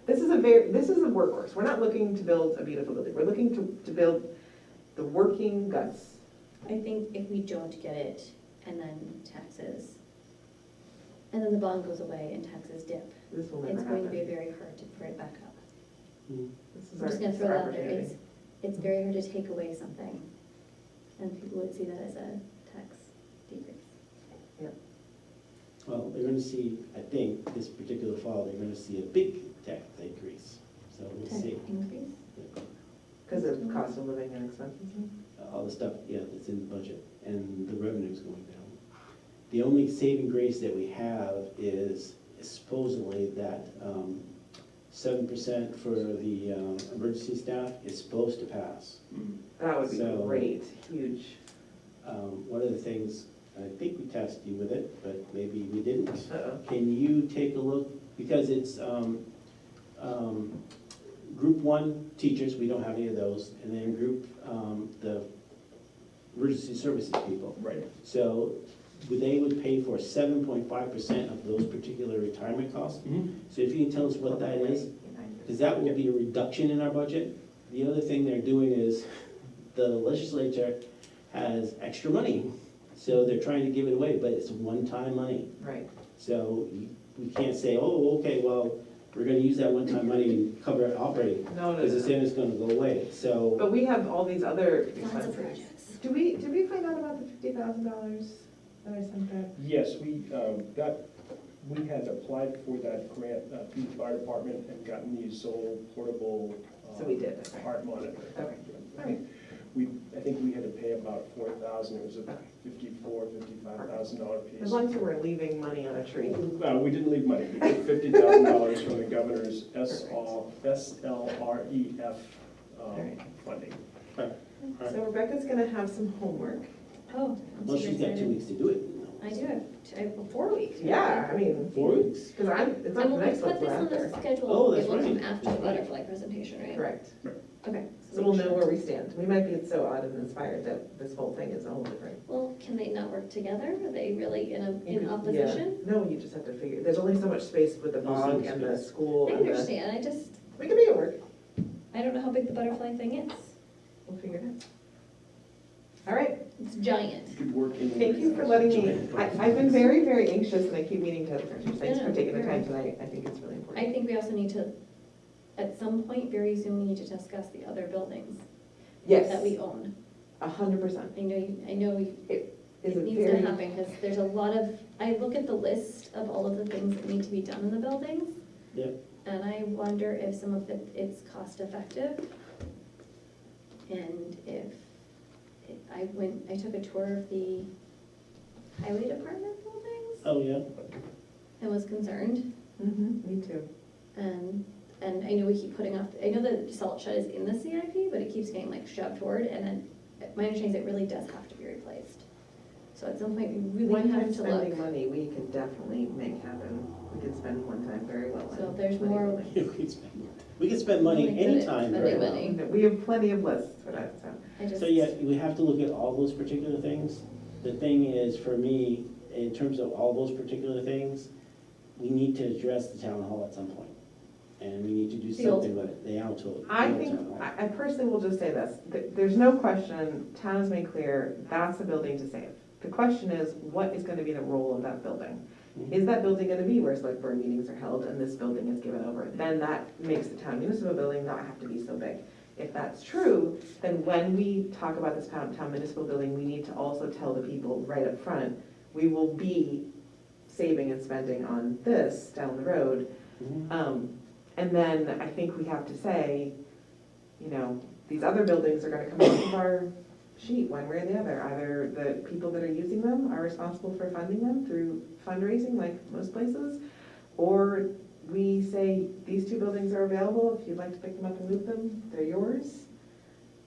This is a workhorse. We're not looking to build a beautiful building. We're looking to build the working guts. I think if we don't get it, and then taxes, and then the bond goes away and taxes dip, This will never it's going to be happen. very hard to put it back up. This is I'm just gonna this is throw our that out there, opportunity. it's very hard to take away something, and people would see that as a tax decrease. Well, they're gonna see, I think, this particular fall, they're gonna see a big tax increase, so we'll Tax see. increase? Because of cost of living and expenses. All the stuff, yeah, that's in the budget, and the revenue's going down. The only saving grace that we have is supposedly that 7% for the emergency staff is supposed to pass. That would be So- great, huge. One of the things, I think we tasked you with it, but maybe we didn't. Uh-oh. Can you take a look, because it's group 1 teachers, we don't have any of those, and then group, the emergency services people. Right. So they would pay for 7.5% of those particular retirement costs. So if you can tell us what that is, because that will be a reduction in our budget. The other thing they're doing is, the legislature has extra money, so they're trying to give it away, but it's one-time money. Right. So we can't say, oh, okay, well, we're gonna use that one-time money and cover operating, No, because it's then it's gonna go away, so. But we have all these other Lots of expenses. projects. Did we find out about the $50,000 that I sent back? Yes, we had applied for that grant through the fire department and gotten the Zoll portable So we did, okay. heart monitor. Okay, all right. I think we had to pay about $4,000, it was a $55,000 piece. As long as we're leaving money on a tree. We didn't leave money, we took $50,000 from the governor's SLREF Right. funding. So Rebecca's gonna have some homework. Oh, I'm Well, super she's got 2 excited. weeks to do it. I do have 4 weeks. Yeah, I mean, 4 weeks. because it's And not we'll next put month this we're on out there. the schedule. Oh, that's It will come right. after the That's right. butterfly presentation, right? Correct. Okay. So we'll know where we stand. We might be so odd and inspired that this whole thing is a whole different. Well, can they not work together? Are they really in Yeah. opposition? No, you just have to figure, there's only so much space with the There's so bog much and the space. school I and the. understand, We can make it work. I don't know how big the butterfly thing is. We'll figure it out. All right, It's giant. You could work in. thank you for letting me, I've been very, very anxious and I keep meaning to other directors. Thanks No, for no, taking the you're time right. tonight. I think it's really I important. think we also need to, at some point, very soon, we need to discuss the other buildings Yes, that we own. 100%. I know It it is a needs to very, happen, because there's a lot of, I look at the list of all of the things that need to be done in the buildings. Yep. And I wonder if some of it's cost effective. And if, I took a tour of the highway department buildings Oh, yeah. and was concerned. me too. And I know we keep putting off, I know the salt shed is in the CIP, but it keeps getting like shoved forward, and then my understanding is it really does have to be replaced. So at some point, we really One-time have to look. spending money, we can definitely make happen. We can spend one time very well. So on there's money more- building. We could spend money Really good at anytime very spending well. money. We have plenty of lists for that, so. I just. So yeah, we have to look at all those particular things. The thing is, for me, in terms of all those particular things, we need to address the town hall at some point. And we need to do The old- something with it, the old I town think, hall. I personally will just say this, there's no question, town has made clear, that's the building to save. The question is, what is gonna be the role of that building? Is that building gonna be where select board meetings are held and this building is given over? Then that makes the town municipal building not have to be so big. If that's true, then when we talk about this town municipal building, we need to also tell the people right up front, we will be saving and spending on this down the road. Mhm. And then I think we have to say, you know, these other buildings are gonna come off of our sheet one way or the other. Either the people that are using them are responsible for funding them through fundraising, like most places, or we say, these 2 buildings are available, if you'd like to pick them up and move them, they're yours.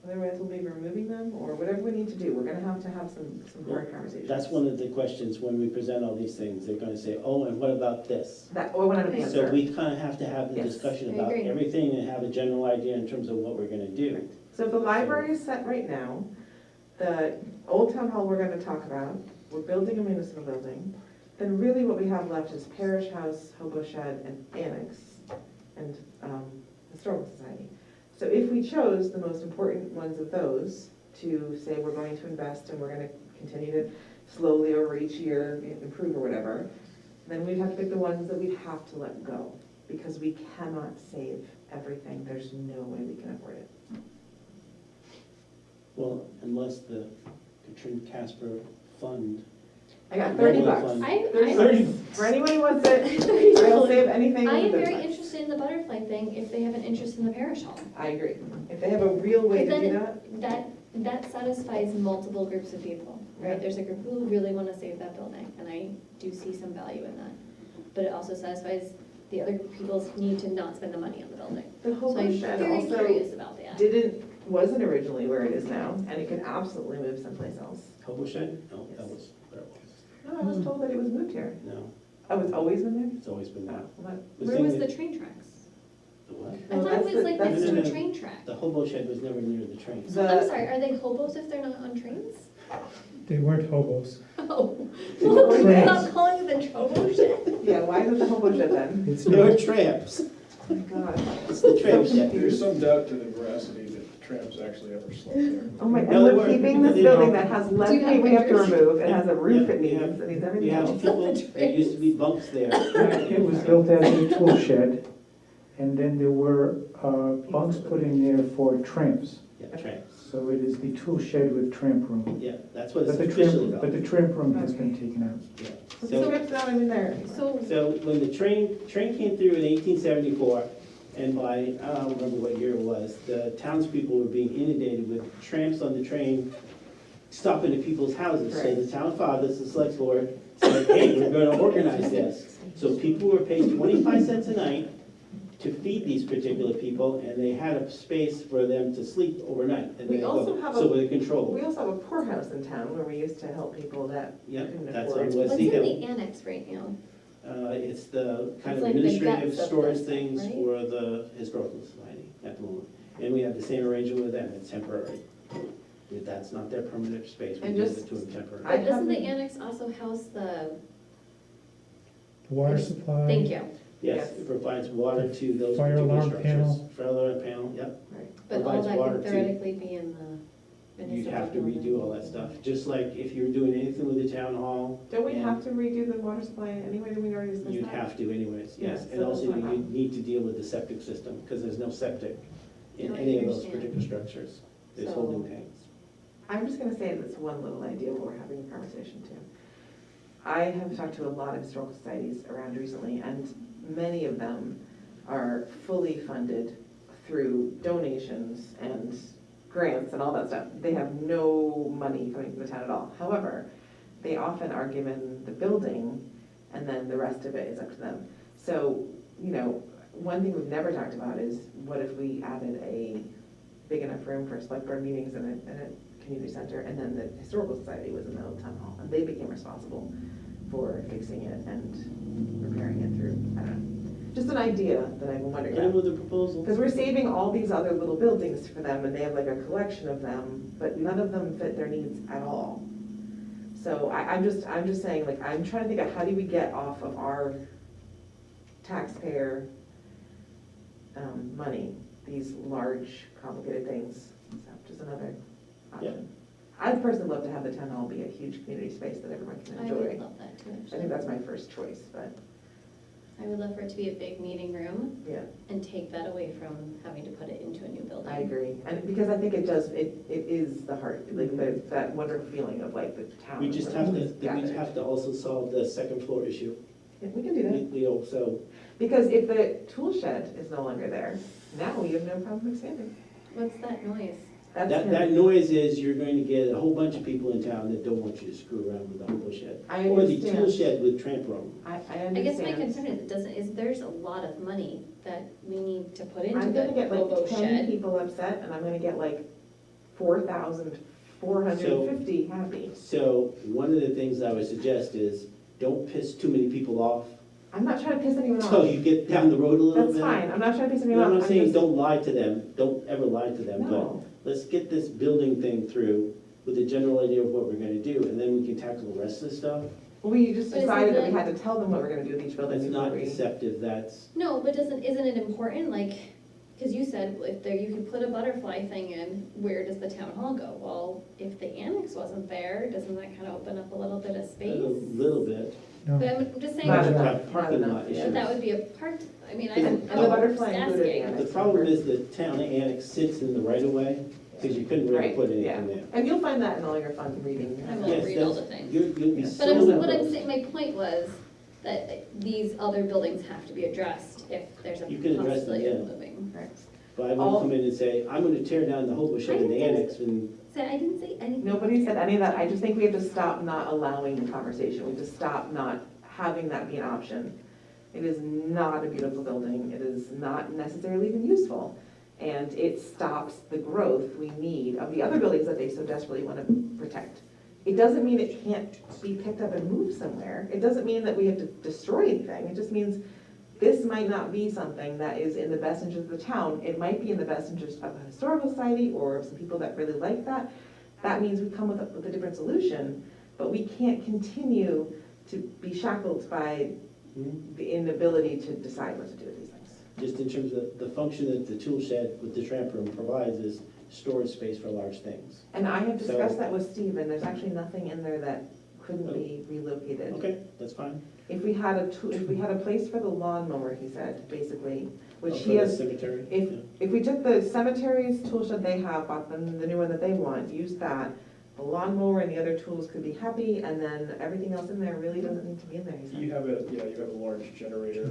Otherwise, we'll be removing them, or whatever we need to do. We're gonna have to have some hard conversations. That's one of the questions when we present all these things. They're gonna say, oh, and what about this? That, or when I'm an So answer. we kind of have to have the Yes, discussion I about agree. everything and have a general idea in terms of what we're gonna do. So if the library is set right now, the old town hall we're gonna talk about, we're building a municipal building, then really what we have left is parish house, hobo shed, and annex, and historical society. So if we chose the most important ones of those to say we're going to invest and we're gonna continue to slowly over each year improve or whatever, then we'd have to pick the ones that we'd have to let go, because we cannot save everything. There's no way we can afford it. Well, unless the Katrina Casper fund. I got 30 bucks. Fund. For anyone who wants it, I'll save anything. I am with those very bucks. interested in the butterfly thing if they have an interest in the parish hall. I agree. If they have a real way to But do then that, That satisfies multiple groups of people, right? Right. There's a group who really want to save that building, and I do see some value in that. But it also satisfies the other people's need to not spend the money on the building. The So hobo I'm shed very also curious about that. wasn't originally where it is now, and it could absolutely move someplace else. Hobo shed? No, that Yes. was where it was. No, I was told that it was moved here. No, Oh, it's always been there? it's always been that. Oh, well, Where was the train tracks? The what? I Well, thought that's it was the- like that's next to the- a train track. The hobo shed was never near the train. So I'm sorry, are they hobos if they're not on trains? They weren't hobos. Oh, Well, well, we're we're not not calling it the hobo shed? Yeah, why is it the hobo shed then? It's They were not, tramps. Oh my God. It's the tramp shed. There's some doubt to the veracity that the tramps actually ever slept there. Oh my, No, and they we're weren't. keeping this They building don't. that has Do you levee have we have to pictures? remove, it has a roof Yeah, it we needs, have- it needs We everything have else. people, there used to be bunks there. it was built as a tool shed, and then there were bunks put in there for tramps. Yeah, tramps. So it is the tool shed with tramp room. Yeah, that's what it's But the officially tramp, called. but the tramp room has been taken out. Yeah. So it's not even there. So, So when the train came through in 1874, and by, I don't remember what year it was, the townspeople were being inundated with tramps on the train stopping at people's houses. So the town fathers, the select board, said, hey, we're gonna organize this. So people were paid 25 cents a night to feed these particular people, and they had a space for them to sleep overnight. And We they also go, have so a- with control. We also have a poorhouse in town where we used to help people that Yeah, couldn't that's afford. on what's Wesley in Hill. the annex right now? It's the kind It's of like the administrative guts of storage this, things right? for the historical society at the moment. And we have the same arrangement with them, it's temporary. If that's not their permanent space, we And give just- it to them temporary. I But doesn't the haven't- annex also house the, The water supply. thank you, Yes, Yes. it provides water to those Fire particular alarm structures. panel. Fire alarm panel, yep. but all Provides that water could to- theoretically be in the You'd municipal have to building. redo all that stuff, just like if you're doing anything with the town hall. Don't we and have to redo the water supply anyway, did we already discuss that? You'd have to anyways, yes. Yeah, And so also that's not you happening. need to deal with the septic system, because there's no septic in No, I any of those understand. particular structures. There's So- holding tanks. I'm just gonna say this one little idea while we're having a conversation too. I have talked to a lot of historical societies around recently, and many of them are fully funded through donations and grants and all that stuff. They have no money coming from the town at all. However, they often are given the building, and then the rest of it is up to them. So, you know, one thing we've never talked about is, what if we added a big enough room for select board meetings and a community center, and then the historical society was in the old town hall, and they became responsible for fixing it and repairing it through, I don't know. Just an idea that I've been wondering Get in about. with a proposal. Because we're saving all these other little buildings for them, and they have like a collection of them, but none of them fit their needs at all. So I'm just saying, like, I'm trying to think of how do we get off of our taxpayer money, these large, complicated things. So just another option. I'd personally love to have the town hall be a huge community space that everyone can I enjoy. would love that too, I actually. think that's my first choice, but I would love for it to be a big meeting room yeah, and take that away from having to put it into a new building. I agree. And because I think it does, it is the heart, like that wonderful feeling of like the town. We just have to, gathered. we have to also solve the second floor issue. Yeah, we can do that. You know, so Because if the tool shed is no longer there, now we have no problem expanding. What's that noise? That's that noise is, you're going to get a whole bunch of people in town that don't want you to screw around with the hobo shed. I Or the tool understand. shed with tramp room. I I guess my understand. concern is it doesn't, is there's a lot of money that we need to put into I'm the gonna get hobo like 10 shed. people upset, and I'm gonna get like 4,450 happy. So one of the things I would suggest is, don't piss too many people off. I'm not trying to piss anyone off. So you get down the road a little bit. That's fine, I'm not trying to piss You anyone know off. what I'm saying? just- Don't lie to them. Don't ever lie to them. But No. let's get this building thing through with a general idea of what we're gonna do, and then we can tackle the rest of the stuff. Well, we just But isn't decided that we that- had to tell them what we're gonna do with each building That's before not we. deceptive, that's, No, but isn't it important, like, because you said if there, you could put a butterfly thing in, where does the town hall go? Well, if the annex wasn't there, doesn't that kind of open up a little bit of a space? little bit. But I'm just saying, Not But that enough, have parking not lot enough, issues. would be a part, I mean, And- I'm and the just butterfly included the asking. annex. The problem is the town annex sits in the right of way, because you couldn't really Right, put yeah. anything there. And you'll find that in all your fun reading. I will Yes, read all that's- the things. You'll be But so what I'm impressed. saying, my point was that these other buildings have to be addressed if there's a You can address them, possibility of yeah. moving. But I won't come in and say, I'm gonna tear down the hobo shed in the annex, and So I didn't say anything. Nobody said any of that, I just think we have to stop not allowing the conversation, we have to stop not having that be an option. It is not a beautiful building. It is not necessarily even useful. And it stops the growth we need of the other buildings that they so desperately want to protect. It doesn't mean it can't be picked up and moved somewhere. It doesn't mean that we have to destroy anything. It just means this might not be something that is in the best interest of the town. It might be in the best interest of a historical society or of some people that really like that. That means we come with a different solution, but we can't continue to be shackled by the inability to decide what to do with these things. Just in terms of the function that the tool shed with the tramp room provides is storage space for large things. And I have discussed So- that with Steve, and there's actually nothing in there that couldn't be relocated. Okay, that's fine. If we had a place for the lawnmower, he said, basically, which Oh, he for the has. cemetery? If, Yeah. if we took the cemetery's tool shed they have, bought them the new one that they want, used that, the lawnmower and the other tools could be happy, and then everything else in there really doesn't need to be in there, he said. You have a large generator,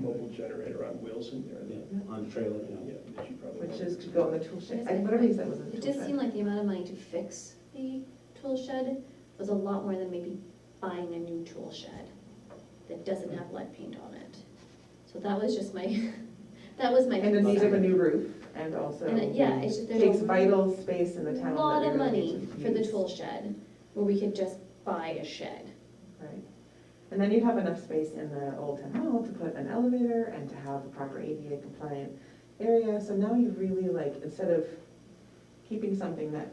mobile generator on wheels in there. Yeah, on the trailer, you know. Yeah, that you probably. Which is to go in the tool shed, whatever he said was in the It tool just shed. seemed like the amount of money to fix the tool shed was a lot more than maybe buying a new tool shed that doesn't have lead paint on it. So that was just my, that was my And the need of a concern. new roof, and also Yeah, it's just, there's takes a vital space in the town. lot that of we really money need to for the use. tool shed, where we could just buy a shed. Right. And then you'd have enough space in the old town hall to put an elevator and to have a proper ADA compliant area. So now you've really instead of keeping something that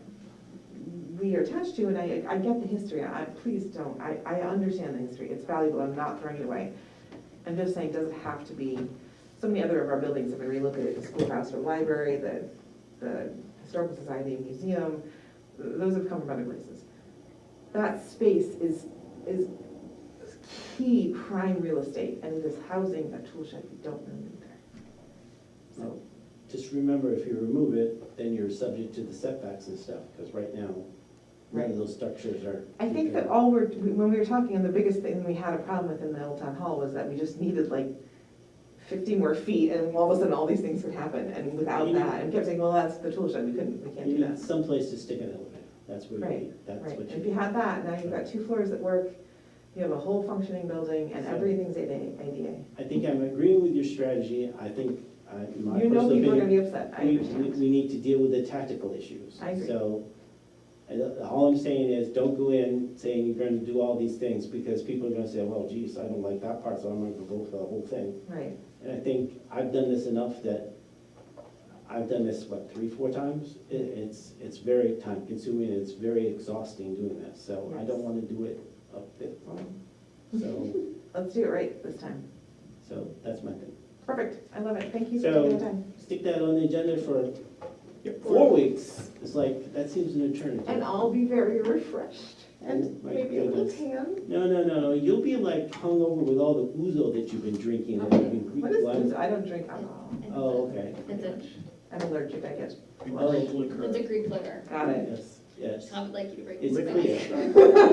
we are attached to, and I get the history, please don't, I understand the history, it's valuable, I'm not throwing it away. I'm just saying, does it have to be, so many other of our buildings have been relocated, the schoolhouse or library, the historical society, museum, those have come from other places. That space is key prime real estate, and it is housing a tool shed you don't really need there. So, Just remember, if you remove it, then you're subject to the setbacks and stuff, because right now, none of those structures are. I think that when we were talking, and the biggest thing we had a problem with in the old town hall was that we just needed 50 more feet, and all of a sudden all these things would happen, and without that, and kept saying, well, that's the tool shed, we can't You do need that. someplace to stick an elevator, that's where you Right, need, that's right. what If you. you had that, now you've got 2 floors that work, you have a whole functioning building, and everything's ADA. I think I'm agreeing with your strategy, I think, my You know personal people are gonna opinion, be upset, I we understand. need to deal with the tactical issues. I agree. So, all I'm saying is, don't go in saying you're gonna do all these things, because people are gonna say, well, geez, I don't like that part, so I'm gonna go for the whole thing. Right, And I think I've done this enough that, I've done this, 3-4 times? It's very time consuming, and it's very exhausting doing this, so I Yes. don't wanna do it up there. So, let's do it right this time. so that's my thing. Perfect, I love it, thank you for So- taking the time. Stick that on the agenda for 4 weeks. It's like, that seems an eternity. And I'll be very refreshed, and Oh, my maybe a little goodness. tan. No, you'll be like hungover with all the ouzo that you've been drinking. and you've been What is Greek this? I don't drink alcohol. Oh, okay. I'm allergic, I guess. Oh, It's a Greek liquor. Got it. Yes. I would like you to bring It's this back. clear.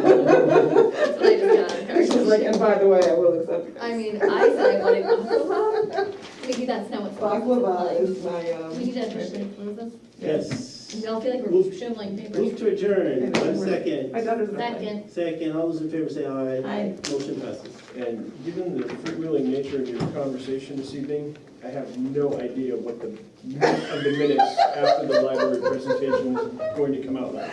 That's what I just got. She's like, and by the way, I will accept it. I mean, I said I wanted baklava. Maybe that's not what's Baklava is my, We need to officially close this. Yes. We all feel like we're Move- shuffling papers. Move to adjourn. 1 My second. daughter's in Second. Second, all those in favor say aye. Aye. Motion passes. And given the freewheeling nature of your conversation this evening, I have no idea what the meat of the minutes after the library presentation is going to come out like.